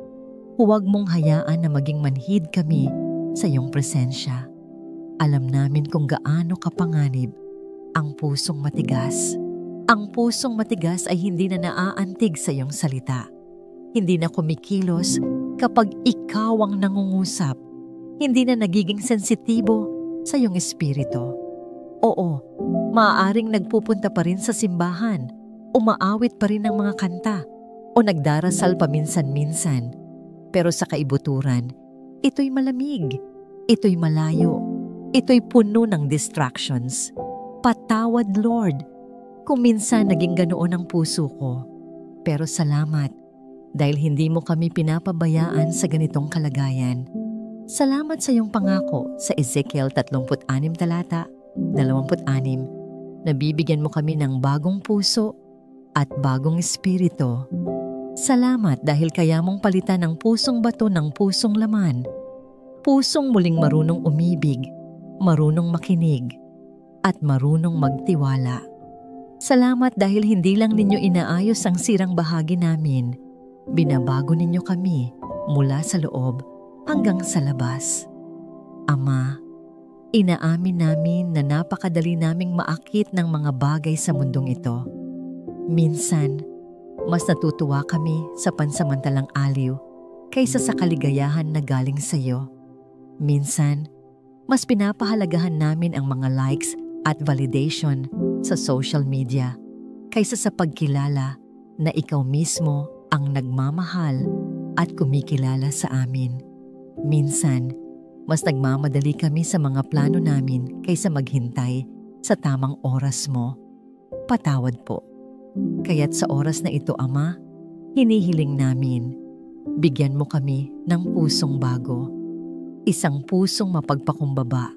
Huwag mong hayaan na maging manhid kami sa iyong presensya. Alam namin kung gaano kapanganib ang pusong matigas. Ang pusong matigas ay hindi na naaantig sa iyong salita. Hindi na kumikilos kapag ikaw ang nangungusap. Hindi na nagiging sensitibo sa iyong espiritu. Oo, maaaring nagpupunta pa rin sa simbahan, umaawit pa rin ng mga kanta, o nagdarasal paminsan-minsan. Pero sa kaibuturan, ito'y malamig, ito'y malayo, ito'y puno ng distractions. Patawad, Lord, kung minsan naging ganoon ang puso ko. Pero salamat, dahil hindi mo kami pinapabayaan sa ganitong kalagayan. Salamat sa iyong pangako sa Ezekiel 36:26, na bibigyan mo kami ng bagong puso at bagong espiritu. Salamat dahil kaya mong palitan ang pusong bato ng pusong laman. Pusong muling marunong umibig, marunong makinig, at marunong magtiwala. Salamat dahil hindi lang ninyo inaayos ang sirang bahagi namin. Binabago ninyo kami mula sa loob hanggang sa labas. Ama, inaamin namin na napakadali naming maakit ng mga bagay sa mundong ito. Minsan, mas natutuwa kami sa pansamantalang aliw kaysa sa kaligayahan na galing sa iyo. Minsan, mas pinapahalagahan namin ang mga likes at validation sa social media kaysa sa pagkilala na ikaw mismo ang nagmamahal at kumikilala sa amin. Minsan, mas nagmamadali kami sa mga plano namin kaysa maghintay sa tamang oras mo. Patawad po. Kaya't sa oras na ito, Ama, hinihiling namin, bigyan mo kami ng pusong bago. Isang pusong mapagpakumbaba,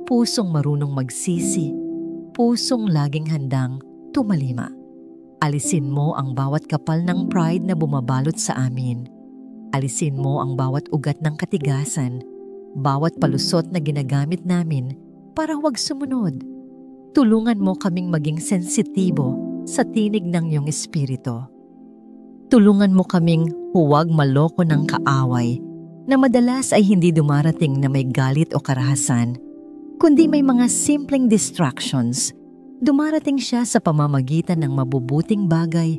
pusong marunong magsisi, pusong laging handang tumalima. Alisin mo ang bawat kapal ng pride na bumabalot sa amin. Alisin mo ang bawat ugat ng katigasan, bawat palusot na ginagamit namin para huwag sumunod. Tulungan mo kaming maging sensitibo sa tinig ng iyong espiritu. Tulungan mo kaming huwag maloko ng kaaway na madalas ay hindi dumarating na may galit o karahasan, kundi may mga simpleng distractions. Dumarating siya sa pamamagitan ng mabubuting bagay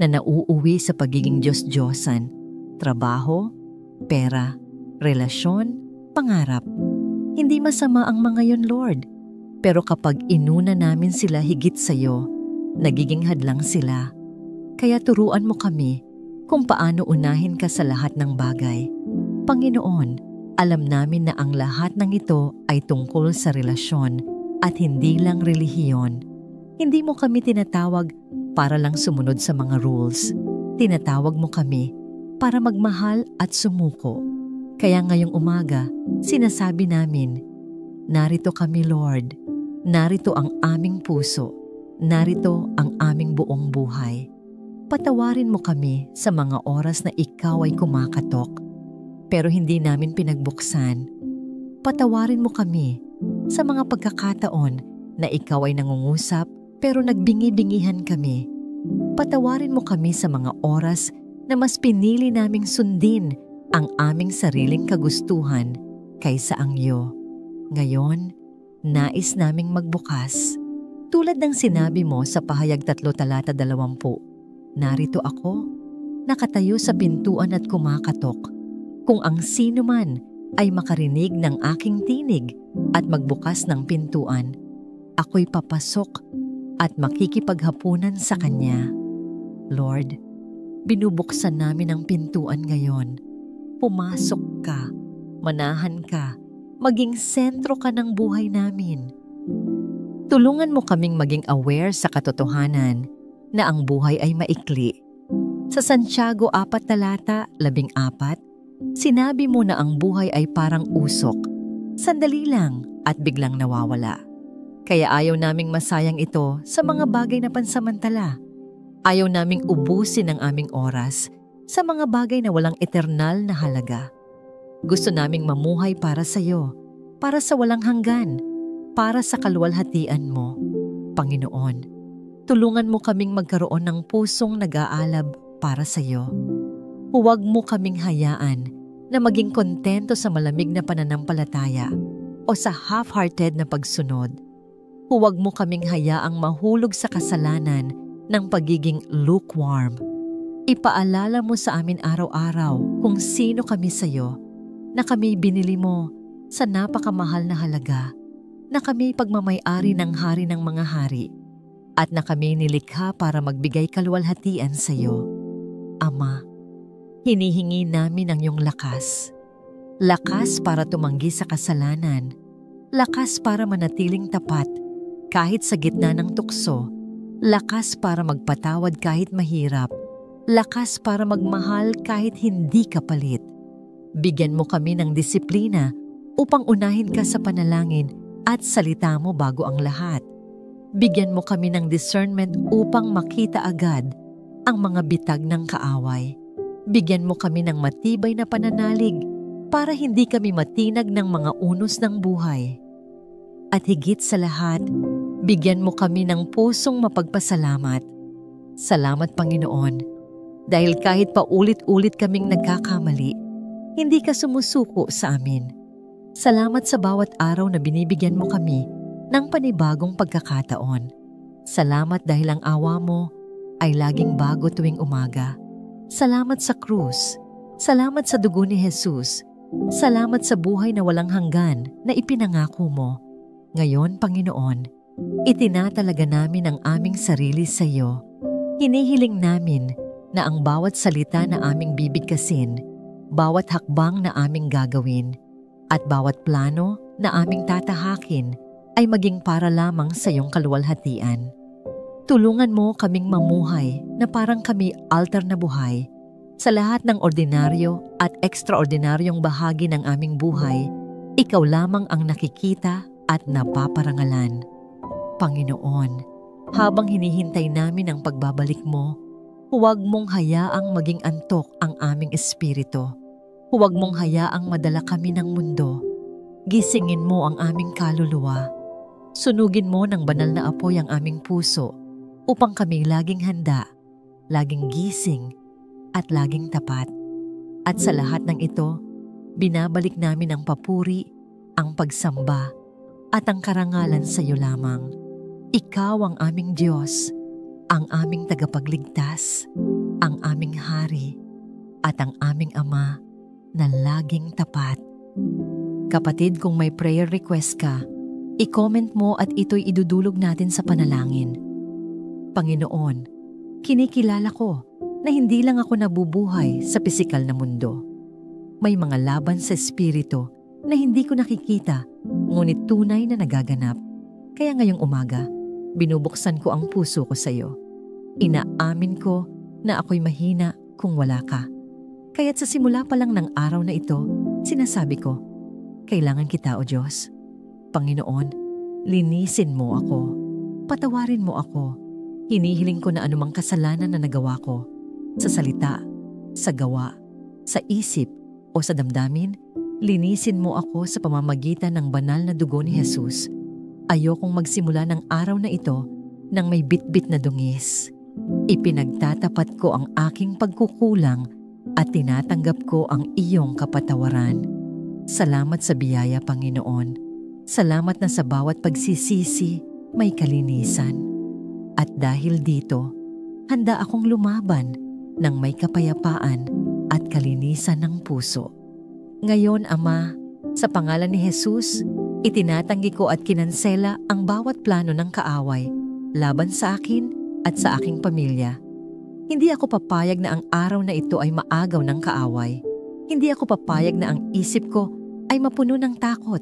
na nauuwi sa pagiging Diyos-Diyosan, trabaho, pera, relasyon, pangarap. Hindi masama ang mga yon, Lord. Pero kapag inuna namin sila higit sa iyo, nagiging hadlang sila. Kaya turuan mo kami kung paano unahin ka sa lahat ng bagay. Panginoon, alam namin na ang lahat ng ito ay tungkol sa relasyon at hindi lang relihiyon. Hindi mo kami tinatawag para lang sumunod sa mga rules. Tinatawag mo kami para magmahal at sumuko. Kaya ngayong umaga, sinasabi namin, narito kami, Lord. Narito ang aming puso. Narito ang aming buong buhay. Patawarin mo kami sa mga oras na ikaw ay kumakatok. pero hindi namin pinagbuksan. Patawarin mo kami sa mga pagkakataon na ikaw ay nangungusap pero nagbingi-bingihan kami. Patawarin mo kami sa mga oras na mas pinili naming sundin ang aming sariling kagustuhan kaysa ang iyo. Ngayon, nais naming magbukas. Tulad ng sinabi mo sa Pahayag 3:20, narito ako, nakatayo sa pintuan at kumakatok. Kung ang sino man ay makarinig ng aking tinig at magbukas ng pintuan, ako'y papasok at makikipaghapunan sa kanya. Lord, binubuksan namin ang pintuan ngayon. Pumasok ka, manahan ka, maging sentro ka ng buhay namin. Tulungan mo kaming maging aware sa katotohanan na ang buhay ay maikli. Sa Santiago 4:14, sinabi mo na ang buhay ay parang usok. Sandali lang at biglang nawawala. Kaya ayaw naming masayang ito sa mga bagay na pansamantala. Ayaw naming ubusin ang aming oras sa mga bagay na walang eternal na halaga. Gusto naming mamuhay para sa iyo, para sa walang hanggan, para sa kaluwalhatian mo. Panginoon, tulungan mo kaming magkaroon ng pusong nag-aalab para sa iyo. Huwag mo kaming hayaan na maging kontento sa malamig na pananampalataya o sa half-hearted na pagsunod. Huwag mo kaming hayaang mahulog sa kasalanan ng pagiging lukewarm. Ipaalala mo sa amin araw-araw kung sino kami sa iyo, na kami binili mo sa napakamahal na halaga, na kami pagmamay-ari ng hari ng mga hari, at na kami nilikha para magbigay kaluwalhatian sa iyo. Ama, hinihingi namin ang iyong lakas. Lakas para tumanggi sa kasalanan. Lakas para manatiling tapat kahit sa gitna ng tukso. Lakas para magpatawad kahit mahirap. Lakas para magmahal kahit hindi kapalit. Bigyan mo kami ng disiplina upang unahin ka sa panalangin at salita mo bago ang lahat. Bigyan mo kami ng discernment upang makita agad ang mga bitag ng kaaway. Bigyan mo kami ng matibay na pananalig para hindi kami matinag ng mga unos ng buhay. At higit sa lahat, bigyan mo kami ng pusong mapagpasalamat. Salamat, Panginoon, dahil kahit paulit-ulit kaming nagkakamali, hindi ka sumusuko sa amin. Salamat sa bawat araw na binibigyan mo kami ng panibagong pagkakataon. Salamat dahil ang awa mo ay laging bago tuwing umaga. Salamat sa krus. Salamat sa dugo ni Jesus. Salamat sa buhay na walang hanggan na ipinangako mo. Ngayon, Panginoon, itinatalaga namin ang aming sarili sa iyo. Hinihiling namin na ang bawat salita na aming bibigkasin, bawat hakbang na aming gagawin, at bawat plano na aming tatahakin ay maging para lamang sa iyong kaluwalhatian. Tulungan mo kaming mamuhay na parang kami altar na buhay. Sa lahat ng ordinaryo at ekstraordinaryong bahagi ng aming buhay, ikaw lamang ang nakikita at napaparangalan. Panginoon, habang hinihintay namin ang pagbabalik mo, huwag mong hayaang maging antok ang aming espiritu. Huwag mong hayaang madala kami ng mundo. Gisingin mo ang aming kaluluwa. Sunugin mo ng banal na apoy ang aming puso upang kami laging handa, laging gising, at laging tapat. At sa lahat ng ito, binabalik namin ang papuri, ang pagsamba, at ang karangalan sa iyo lamang. Ikaw ang aming Diyos, ang aming tagapagligtas, ang aming hari, at ang aming Ama na laging tapat. Kapatid, kung may prayer request ka, i-comment mo at ito'y idudulog natin sa panalangin. Panginoon, kinikilala ko na hindi lang ako nabubuhay sa pisikal na mundo. May mga laban sa espiritu na hindi ko nakikita, ngunit tunay na nagaganap. Kaya ngayong umaga, binubuksan ko ang puso ko sa iyo. Inaamin ko na ako'y mahina kung wala ka. Kaya't sa simula pa lang ng araw na ito, sinasabi ko, kailangan kita, O Diyos. Panginoon, linisin mo ako. Patawarin mo ako. Hinihiling ko na anumang kasalanan na nagawa ko, sa salita, sa gawa, sa isip, o sa damdamin, linisin mo ako sa pamamagitan ng banal na dugo ni Jesus. Ayokong magsimula ng araw na ito nang may bitbit na dungis. Ipinagtatapat ko ang aking pagkukulang at tinatanggap ko ang iyong kapatawaran. Salamat sa biyaya, Panginoon. Salamat na sa bawat pagsisisi may kalinisan. At dahil dito, handa akong lumaban ng may kapayapaan at kalinisan ng puso. Ngayon, Ama, sa pangalan ni Jesus, itinatanggi ko at kinansela ang bawat plano ng kaaway laban sa akin at sa aking pamilya. Hindi ako papayag na ang araw na ito ay maagaw ng kaaway. Hindi ako papayag na ang isip ko ay mapuno ng takot,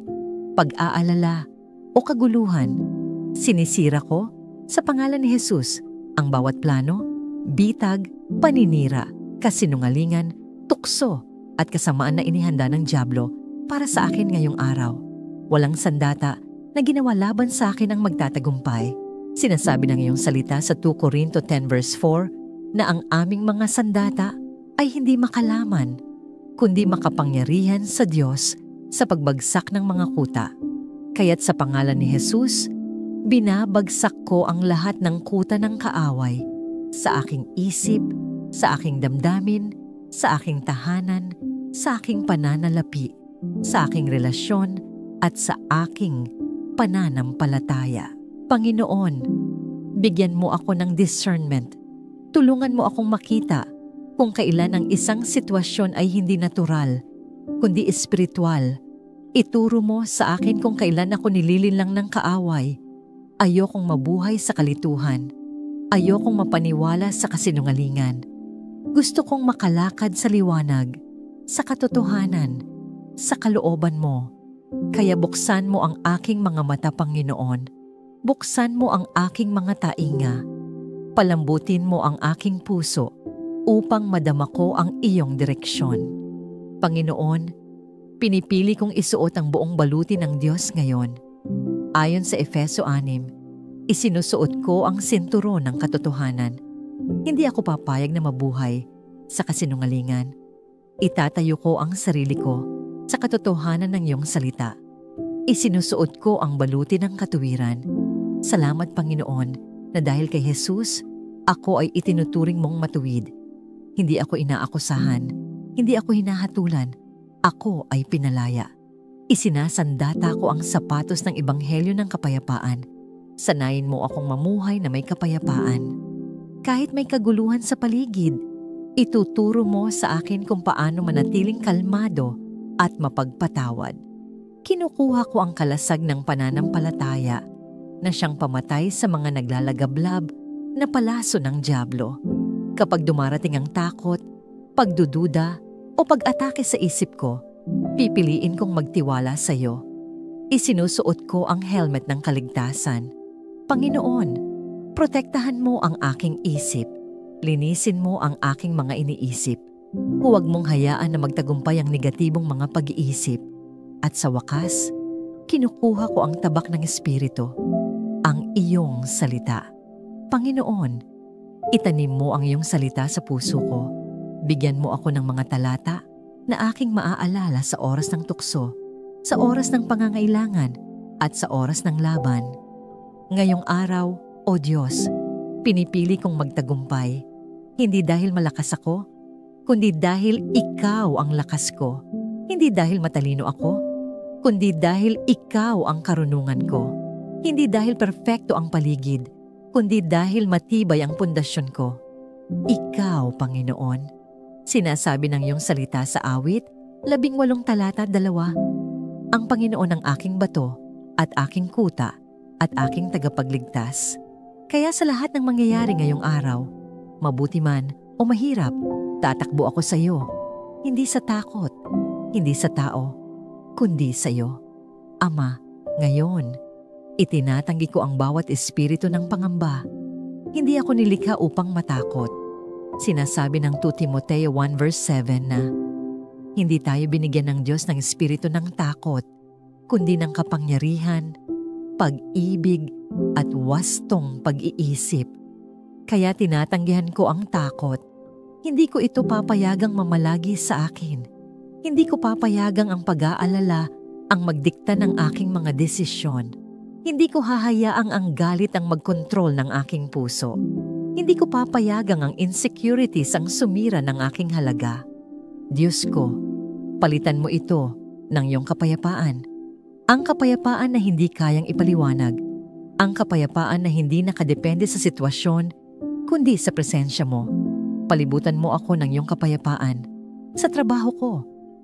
pag-aalala o kaguluhan. Sinisira ko sa pangalan ni Jesus ang bawat plano, bitag, paninira, kasinungalingan, tukso at kasamaan na inihanda ng dyablo para sa akin ngayong araw. Walang sandata na ginawa laban sa akin ang magtatagumpay. Sinasabi ng iyong salita sa 2 Corinto 10 verse 4 na ang aming mga sandata ay hindi makalaman, kundi makapangyarihan sa Diyos sa pagbagsak ng mga kuta. Kaya't sa pangalan ni Jesus, binabagsak ko ang lahat ng kuta ng kaaway sa aking isip, sa aking damdamin, sa aking tahanan, sa aking pananalapi, sa aking relasyon, at sa aking pananampalataya. Panginoon, bigyan mo ako ng discernment. Tulungan mo akong makita kung kailan ang isang sitwasyon ay hindi natural, kundi espiritual. Ituro mo sa akin kung kailan ako nililinlang ng kaaway. Ayokong mabuhay sa kalituhan. Ayokong mapaniwala sa kasinungalingan. Gusto kong makalakad sa liwanag, sa katotohanan, sa kalooban mo. Kaya buksan mo ang aking mga mata, Panginoon. Buksan mo ang aking mga tainga. Palambutin mo ang aking puso upang madama ko ang iyong direksyon. Panginoon, pinipili kong isuot ang buong baluti ng Diyos ngayon. Ayon sa Efeso 6, isinusuot ko ang sinturon ng katotohanan. Hindi ako papayag na mabuhay sa kasinungalingan. Itatayo ko ang sarili ko sa katotohanan ng iyong salita. Isinusuot ko ang baluti ng katuwiran. Salamat, Panginoon, na dahil kay Jesus, ako ay itinuturing mong matuwid. Hindi ako inaakusahan, hindi ako hinahatulan, ako ay pinalaya. Isinasandata ko ang sapatos ng ebanghelyo ng kapayapaan. Sanayin mo akong mamuhay na may kapayapaan. Kahit may kaguluhan sa paligid, ituturo mo sa akin kung paano manatiling kalmado at mapagpatawad. Kinukuha ko ang kalasag ng pananampalataya na siyang pamatay sa mga naglalagablab na palaso ng dyablo. Kapag dumarating ang takot, pagdududa o pag-atake sa isip ko, pipiliin kong magtiwala sa iyo. Isinusuot ko ang helmet ng kaligtasan. Panginoon, protektahan mo ang aking isip. Linisin mo ang aking mga iniisip. Huwag mong hayaan na magtagumpay ang negatibong mga pag-iisip. At sa wakas, kinukuha ko ang tabak ng Espiritu, ang iyong salita. Panginoon, itanim mo ang iyong salita sa puso ko. Bigyan mo ako ng mga talata na aking maaalala sa oras ng tukso, sa oras ng pangangailangan, at sa oras ng laban. Ngayong araw, O Diyos, pinipili kong magtagumpay, hindi dahil malakas ako, kundi dahil Ikaw ang lakas ko. Hindi dahil matalino ako, kundi dahil Ikaw ang karunungan ko. Hindi dahil perfecto ang paligid, kundi dahil matibay ang pundasyon ko. Ikaw, Panginoon. Sinasabi ng iyong salita sa awit, 18 talata 2. Ang Panginoon ang aking bato, at aking kuta, at aking tagapagligtas. Kaya sa lahat ng mangyayari ngayong araw, mabuti man o mahirap, tatakbo ako sa iyo. Hindi sa takot, hindi sa tao, kundi sa iyo. Ama, ngayon, itinatanggi ko ang bawat espiritu ng pangamba. Hindi ako nilikha upang matakot. Sinasabi ng 2 Timoteo 1 verse 7 na, hindi tayo binigyan ng Diyos ng espiritu ng takot, kundi ng kapangyarihan, pag-ibig, at wastong pag-iisip. Kaya tinatanggihan ko ang takot. Hindi ko ito papayagang mamalagi sa akin. Hindi ko papayagang ang pag-aalala ang magdikta ng aking mga desisyon. Hindi ko hahayaang ang galit ang magkontrol ng aking puso. Hindi ko papayagang ang insecurities ang sumira ng aking halaga. Diyos ko, palitan mo ito ng iyong kapayapaan. Ang kapayapaan na hindi kayang ipaliwanag. Ang kapayapaan na hindi nakadepende sa sitwasyon, kundi sa presensya mo. Palibutan mo ako ng iyong kapayapaan. Sa trabaho ko,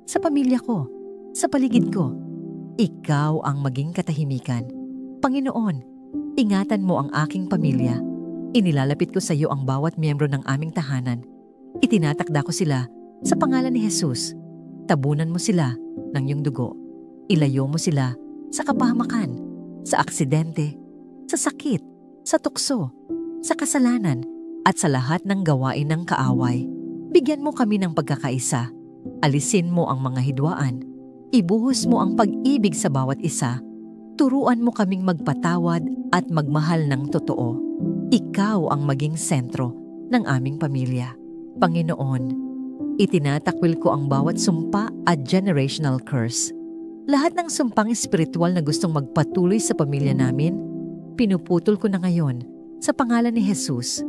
sa pamilya ko, sa paligid ko. Ikaw ang maging katahimikan. Panginoon, ingatan mo ang aking pamilya. Inilalapit ko sa iyo ang bawat miyembro ng aming tahanan. Itinatakda ko sila sa pangalan ni Jesus. Tabunan mo sila ng iyong dugo. Ilayo mo sila sa kapahamakan, sa aksidente, sa sakit, sa tukso, sa kasalanan, at sa lahat ng gawain ng kaaway. Bigyan mo kami ng pagkakaisa. Alisin mo ang mga hidwaan. Ibuhos mo ang pag-ibig sa bawat isa. Turuan mo kaming magpatawad at magmahal ng totoo. Ikaw ang maging sentro ng aming pamilya. Panginoon, itinatakwil ko ang bawat sumpa at generational curse. Lahat ng sumpang espiritual na gustong magpatuloy sa pamilya namin, pinuputol ko na ngayon sa pangalan ni Jesus.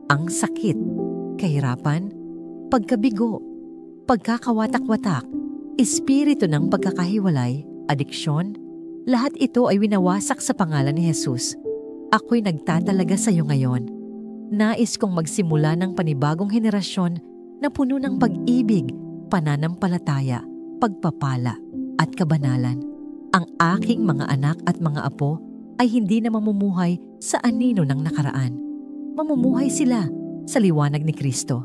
Ang sakit, kahirapan, pagkabigo, pagkakawatak-watak, espiritu ng pagkakahiwalay, adiksyon, lahat ito ay winawasak sa pangalan ni Jesus. Ako'y nagtatalaga sa iyo ngayon. Nais kong magsimula ng panibagong henerasyon na puno ng pag-ibig, pananampalataya, pagpapala, at kabanalan. Ang aking mga anak at mga apo ay hindi na mamumuhay sa anino ng nakaraan. Mamumuhay sila sa liwanag ni Kristo.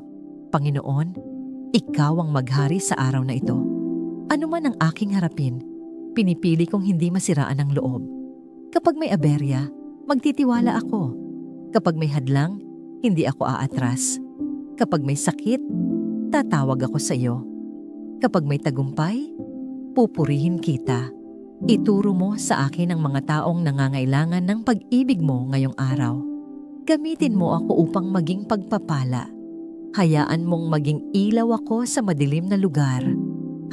Panginoon, ikaw ang maghari sa araw na ito. Ano man ang aking harapin, pinipili kong hindi masiraan ang loob. Kapag may aberya, magtitiwala ako. Kapag may hadlang, hindi ako aatras. Kapag may sakit, tatawag ako sa iyo. Kapag may tagumpay, pupurihin kita. Ituro mo sa akin ang mga taong nangangailangan ng pag-ibig mo ngayong araw. Gamitin mo ako upang maging pagpapala. Hayaan mong maging ilaw ako sa madilim na lugar.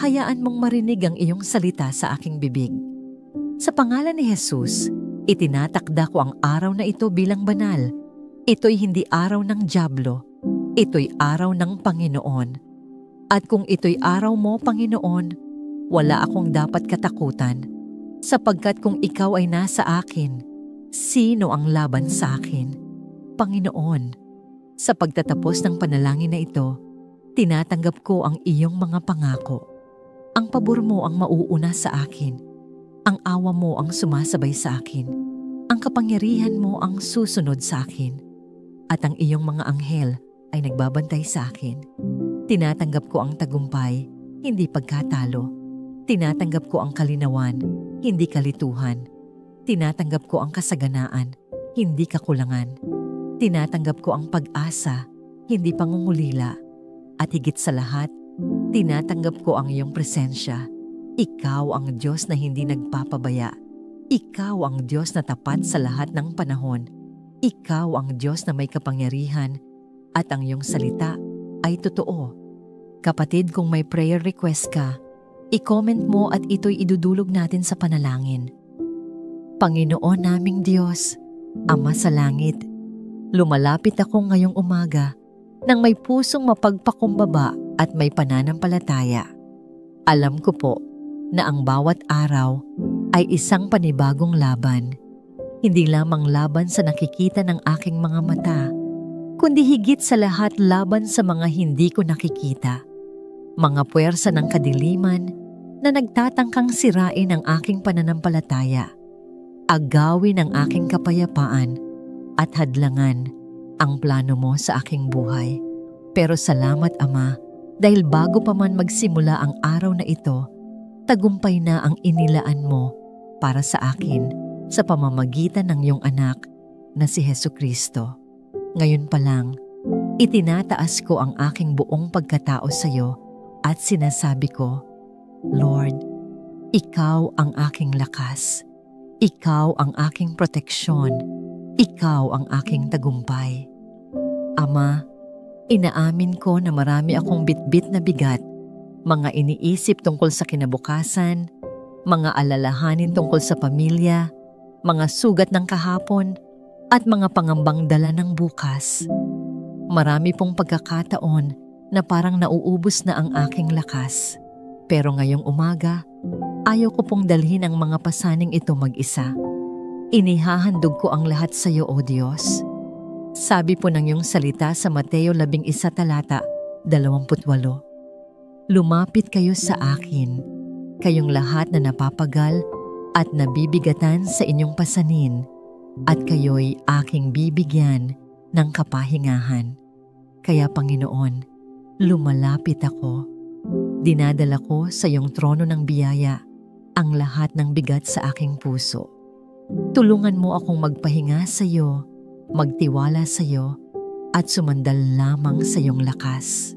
Hayaan mong marinig ang iyong salita sa aking bibig. Sa pangalan ni Jesus, itinatakda ko ang araw na ito bilang banal. Ito'y hindi araw ng dyablo. Ito'y araw ng Panginoon. At kung ito'y araw mo, Panginoon, wala akong dapat katakutan, sapagkat kung ikaw ay nasa akin, sino ang laban sa akin? Panginoon, sa pagtatapos ng panalangin na ito, tinatanggap ko ang iyong mga pangako. Ang pabor mo ang mauuna sa akin. Ang awa mo ang sumasabay sa akin. Ang kapangyarihan mo ang susunod sa akin. At ang iyong mga anghel ay nagbabantay sa akin. Tinatanggap ko ang tagumpay, hindi pagkatalo. Tinatanggap ko ang kalinawan, hindi kalituhan. Tinatanggap ko ang kasaganaan, hindi kakulangan. Tinatanggap ko ang pag-asa, hindi pangungulila. At higit sa lahat, tinatanggap ko ang iyong presensya. Ikaw ang Diyos na hindi nagpapabaya. Ikaw ang Diyos na tapat sa lahat ng panahon. Ikaw ang Diyos na may kapangyarihan at ang iyong salita ay totoo. Kapatid, kung may prayer request ka, i-comment mo at ito'y idudulog natin sa panalangin. Panginoon naming Diyos, Ama sa langit, lumalapit ako ngayong umaga nang may pusong mapagpakumbaba at may pananampalataya. Alam ko po na ang bawat araw ay isang panibagong laban. Hindi lamang laban sa nakikita ng aking mga mata, kundi higit sa lahat laban sa mga hindi ko nakikita. Mga puwersa ng kadiliman na nagtatangkang sirain ang aking pananampalataya, agawin ang aking kapayapaan at hadlangan ang plano mo sa aking buhay. Pero salamat, Ama, dahil bago pa man magsimula ang araw na ito, tagumpay na ang inilaan mo para sa akin sa pamamagitan ng iyong anak na si Hesukristo. Ngayon pa lang, itinataas ko ang aking buong pagkatao sa iyo at sinasabi ko, Lord, ikaw ang aking lakas. Ikaw ang aking proteksyon. Ikaw ang aking tagumpay. Ama, inaamin ko na marami akong bitbit na bigat mga iniisip tungkol sa kinabukasan, mga alalahanin tungkol sa pamilya, mga sugat ng kahapon, at mga pangambang dala ng bukas. Marami pong pagkakataon na parang nauubos na ang aking lakas. Pero ngayong umaga, ayaw ko pong dalhin ang mga pasaning ito mag-isa. Inihahandog ko ang lahat sa iyo, O Diyos. Sabi po ng iyong salita sa Mateo 11 talata 28. Lumapit kayo sa akin, kayong lahat na napapagal at nabibigatan sa inyong pasanin, at kayo'y aking bibigyan ng kapahingahan. Kaya Panginoon, lumalapit ako. Dinadala ko sa iyong trono ng biyaya ang lahat ng bigat sa aking puso. Tulungan mo akong magpahinga sa iyo, magtiwala sa iyo, at sumandal lamang sa iyong lakas.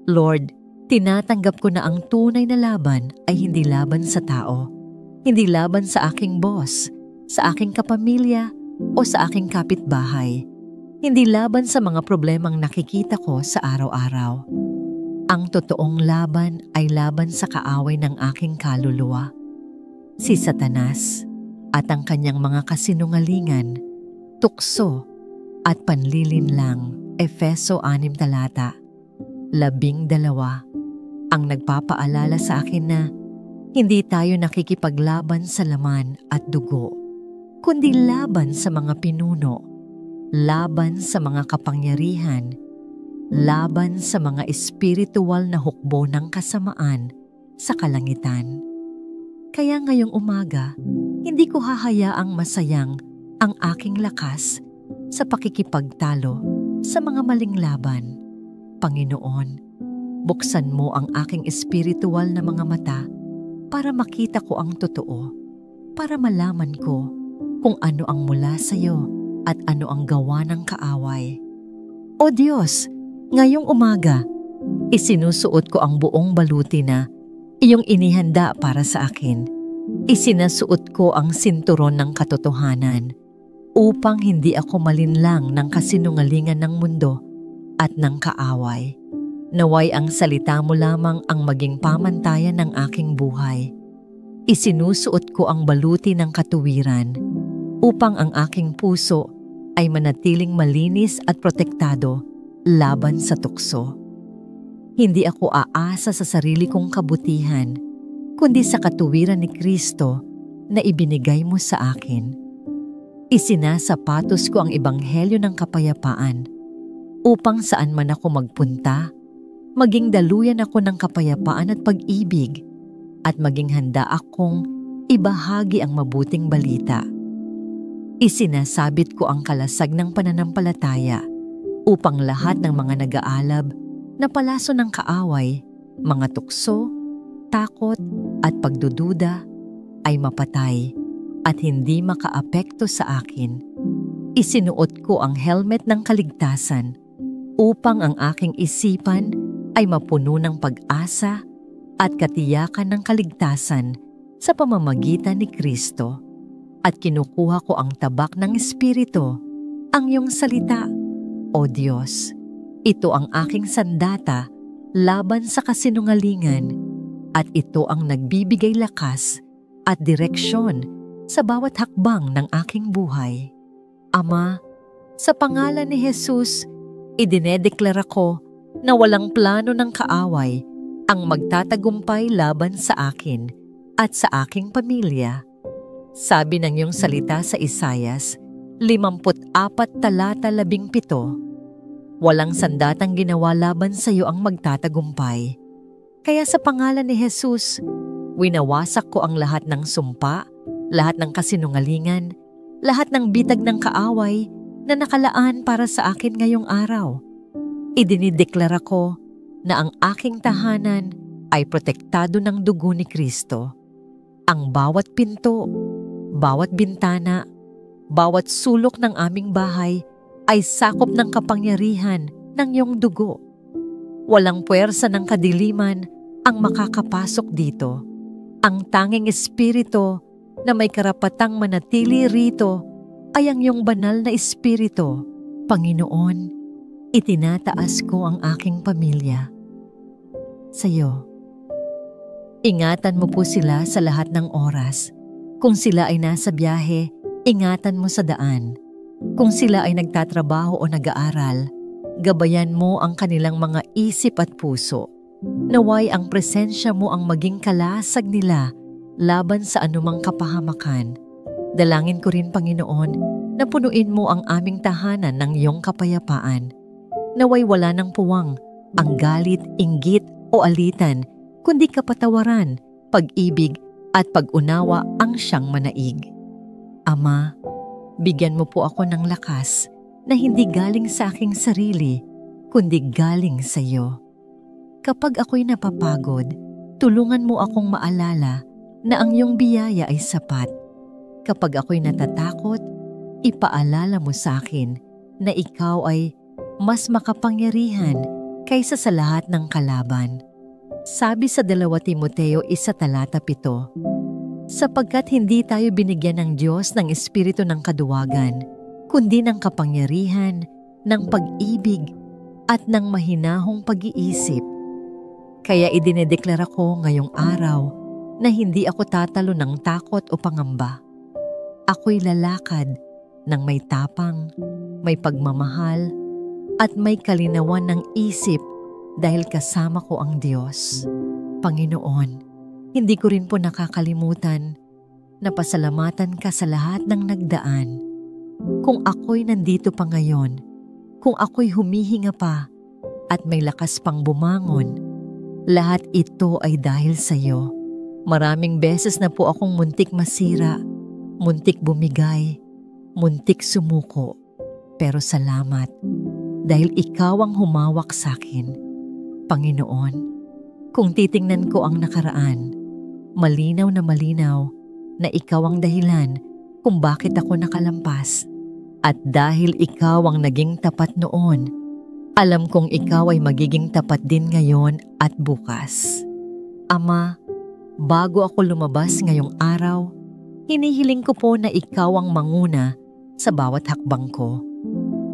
Lord, tinatanggap ko na ang tunay na laban ay hindi laban sa tao, hindi laban sa aking boss, sa aking kapamilya, o sa aking kapitbahay. Hindi laban sa mga problemang nakikita ko sa araw-araw. Ang totoong laban ay laban sa kaaway ng aking kaluluwa, si Satanas at ang kanyang mga kasinungalingan, tukso at panlilinlang. Efeso 6 talata 12 ang nagpapaalala sa akin na hindi tayo nakikipaglaban sa laman at dugo, kundi laban sa mga pinuno, laban sa mga kapangyarihan, laban sa mga espiritual na hukbo ng kasamaan sa kalangitan. Kaya ngayong umaga, hindi ko hahayaang masayang ang aking lakas sa pakikipagtalo sa mga maling laban. Panginoon, buksan mo ang aking espiritual na mga mata para makita ko ang totoo, para malaman ko kung ano ang mula sa iyo at ano ang gawa ng kaaway. O Diyos, ngayong umaga, isinusuot ko ang buong baluti na iyong inihanda para sa akin. Isinasuot ko ang sinturon ng katotohanan upang hindi ako malinlang ng kasinungalingan ng mundo at ng kaaway. Naway ang salita mo lamang ang maging pamantayan ng aking buhay. Isinusuot ko ang baluti ng katuwiran upang ang aking puso ay manatiling malinis at protektado laban sa tukso. Hindi ako aasa sa sarili kong kabutihan, kundi sa katuwiran ni Kristo na ibinigay mo sa akin. Isinasapatos ko ang ebanghelyo ng kapayapaan upang saan man ako magpunta, maging daluyan ako ng kapayapaan at pag-ibig at maging handa akong ibahagi ang mabuting balita. Isinasabit ko ang kalasag ng pananampalataya upang lahat ng mga nag-aalab na palaso ng kaaway, mga tukso, takot at pagdududa ay mapatay at hindi makaapekto sa akin. Isinuot ko ang helmet ng kaligtasan upang ang aking isipan ay mapuno ng pag-asa at katiyakan ng kaligtasan sa pamamagitan ni Kristo. At kinukuha ko ang tabak ng Espiritu, ang iyong salita. O Diyos, ito ang aking sandata laban sa kasinungalingan at ito ang nagbibigay lakas at direksyon sa bawat hakbang ng aking buhay. Ama, sa pangalan ni Jesus, idinedeklara ko na walang plano ng kaaway ang magtatagumpay laban sa akin at sa aking pamilya. Sabi ng iyong salita sa Isayas 54 talata 17, walang sandatang ginawa laban sa iyo ang magtatagumpay. Kaya sa pangalan ni Jesus, winawasak ko ang lahat ng sumpa, lahat ng kasinungalingan, lahat ng bitag ng kaaway na nakalaan para sa akin ngayong araw. Idinideklara ko na ang aking tahanan ay protektado ng dugo ni Kristo. Ang bawat pinto, bawat bintana, bawat sulok ng aming bahay ay sakop ng kapangyarihan ng iyong dugo. Walang puwersa ng kadiliman ang makakapasok dito. Ang tanging espiritu na may karapatang manatili rito ay ang iyong banal na espiritu. Panginoon, itinataas ko ang aking pamilya. sa iyo. Ingatan mo po sila sa lahat ng oras. Kung sila ay nasa biyahe, ingatan mo sa daan. Kung sila ay nagtatrabaho o nag-aaral, gabayan mo ang kanilang mga isip at puso. Naway ang presensya mo ang maging kalasag nila laban sa anumang kapahamakan. Dalangin ko rin, Panginoon, na punuin mo ang aming tahanan ng iyong kapayapaan. Naway wala ng puwang, ang galit, inggit o alitan, kundi kapatawaran, pag-ibig at pag-unawa ang siyang manaig. Ama, bigyan mo po ako ng lakas na hindi galing sa aking sarili, kundi galing sa iyo. Kapag ako'y napapagod, tulungan mo akong maalala na ang iyong biyaya ay sapat. Kapag ako'y natatakot, ipaalala mo sa akin na ikaw ay mas makapangyarihan kaysa sa lahat ng kalaban. Sabi sa 2 Timoteo 1:7, sapagkat hindi tayo binigyan ng Diyos ng espiritu ng kaduwagan, kundi ng kapangyarihan, ng pag-ibig, at ng mahinahong pag-iisip. Kaya idinedeklara ko ngayong araw na hindi ako tatalo ng takot o pangamba. Ako'y lalakad ng may tapang, may pagmamahal, at may kalinawan ng isip dahil kasama ko ang Diyos. Panginoon, hindi ko rin po nakakalimutan na pasalamatan ka sa lahat ng nagdaan. Kung ako'y nandito pa ngayon, kung ako'y humihinga pa at may lakas pang bumangon, lahat ito ay dahil sa iyo. Maraming beses na po akong muntik masira, muntik bumigay, muntik sumuko. Pero salamat dahil ikaw ang humawak sa akin. Panginoon, kung titingnan ko ang nakaraan, malinaw na ikaw ang dahilan kung bakit ako nakalampas. At dahil ikaw ang naging tapat noon, alam kong ikaw ay magiging tapat din ngayon at bukas. Ama, bago ako lumabas ngayong araw, hinihiling ko po na ikaw ang manguna sa bawat hakbang ko.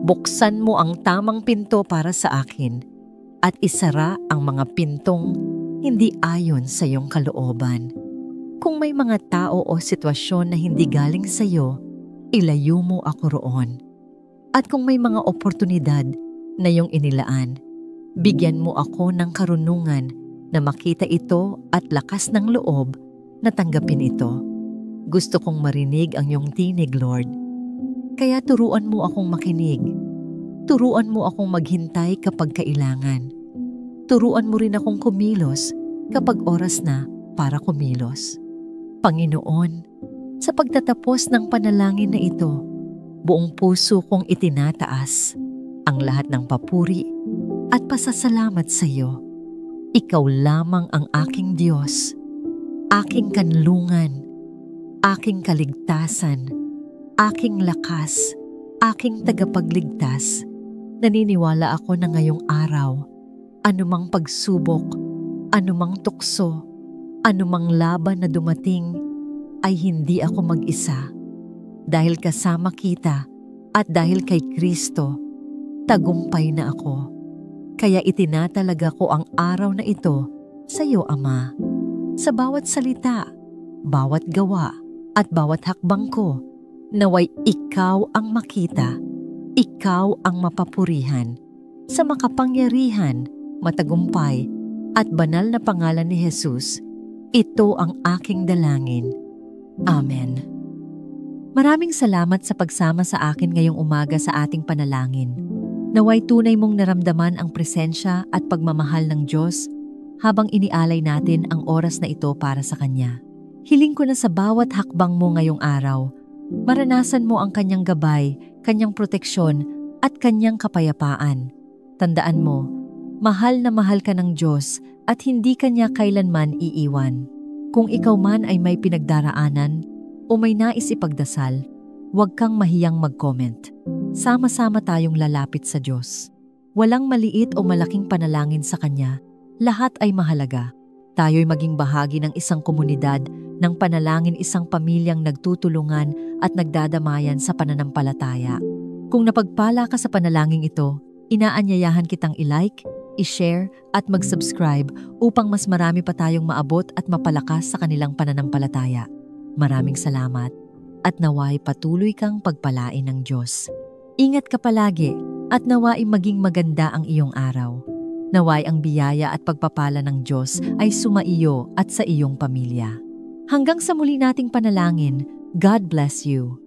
Buksan mo ang tamang pinto para sa akin at isara ang mga pintong hindi ayon sa iyong kalooban. Kung may mga tao o sitwasyon na hindi galing sa iyo, ilayo mo ako roon. At kung may mga oportunidad na iyong inilaan, bigyan mo ako ng karunungan na makita ito at lakas ng loob na tanggapin ito. Gusto kong marinig ang iyong tinig, Lord. Kaya turuan mo akong makinig. Turuan mo akong maghintay kapag kailangan. Turuan mo rin akong kumilos kapag oras na para kumilos. Panginoon, sa pagtatapos ng panalangin na ito, buong puso kong itinataas ang lahat ng papuri at pasasalamat sa iyo. Ikaw lamang ang aking Diyos, aking kanlungan, aking kaligtasan, aking lakas, aking tagapagligtas. Naniniwala ako na ngayong araw, anumang pagsubok, anumang tukso, anumang laban na dumating, ay hindi ako mag-isa. Dahil kasama kita at dahil kay Kristo, tagumpay na ako. Kaya itinatalaga ko ang araw na ito sa iyo, Ama. Sa bawat salita, bawat gawa, at bawat hakbang ko, naway ikaw ang makita, ikaw ang mapapurihan. Sa makapangyarihan, matagumpay, at banal na pangalan ni Jesus, ito ang aking dalangin. Amen. Maraming salamat sa pagsama sa akin ngayong umaga sa ating panalangin. Naway tunay mong naramdaman ang presensya at pagmamahal ng Diyos habang inialay natin ang oras na ito para sa Kanya. Hiling ko na sa bawat hakbang mo ngayong araw, maranasan mo ang Kanyang gabay, Kanyang proteksyon at Kanyang kapayapaan. Tandaan mo, mahal na mahal ka ng Diyos at hindi Kanya kailanman iiwan. Kung ikaw man ay may pinagdaraanan o may nais ipagdasal, huwag kang mahiyang mag-comment. Sama-sama tayong lalapit sa Diyos. Walang maliit o malaking panalangin sa Kanya, lahat ay mahalaga. Tayo'y maging bahagi ng isang komunidad ng panalangin, isang pamilyang nagtutulungan at nagdadamayan sa pananampalataya. Kung napagpala ka sa panalangin ito, inaanyayahan kitang i-like, i-share at mag-subscribe upang mas marami pa tayong maabot at mapalakas sa kanilang pananampalataya. Maraming salamat at naway patuloy kang pagpalain ng Diyos. Ingat ka palagi at naway maging maganda ang iyong araw. Naway ang biyaya at pagpapala ng Diyos ay sumaiyo at sa iyong pamilya. Hanggang sa muli nating panalangin, God bless you.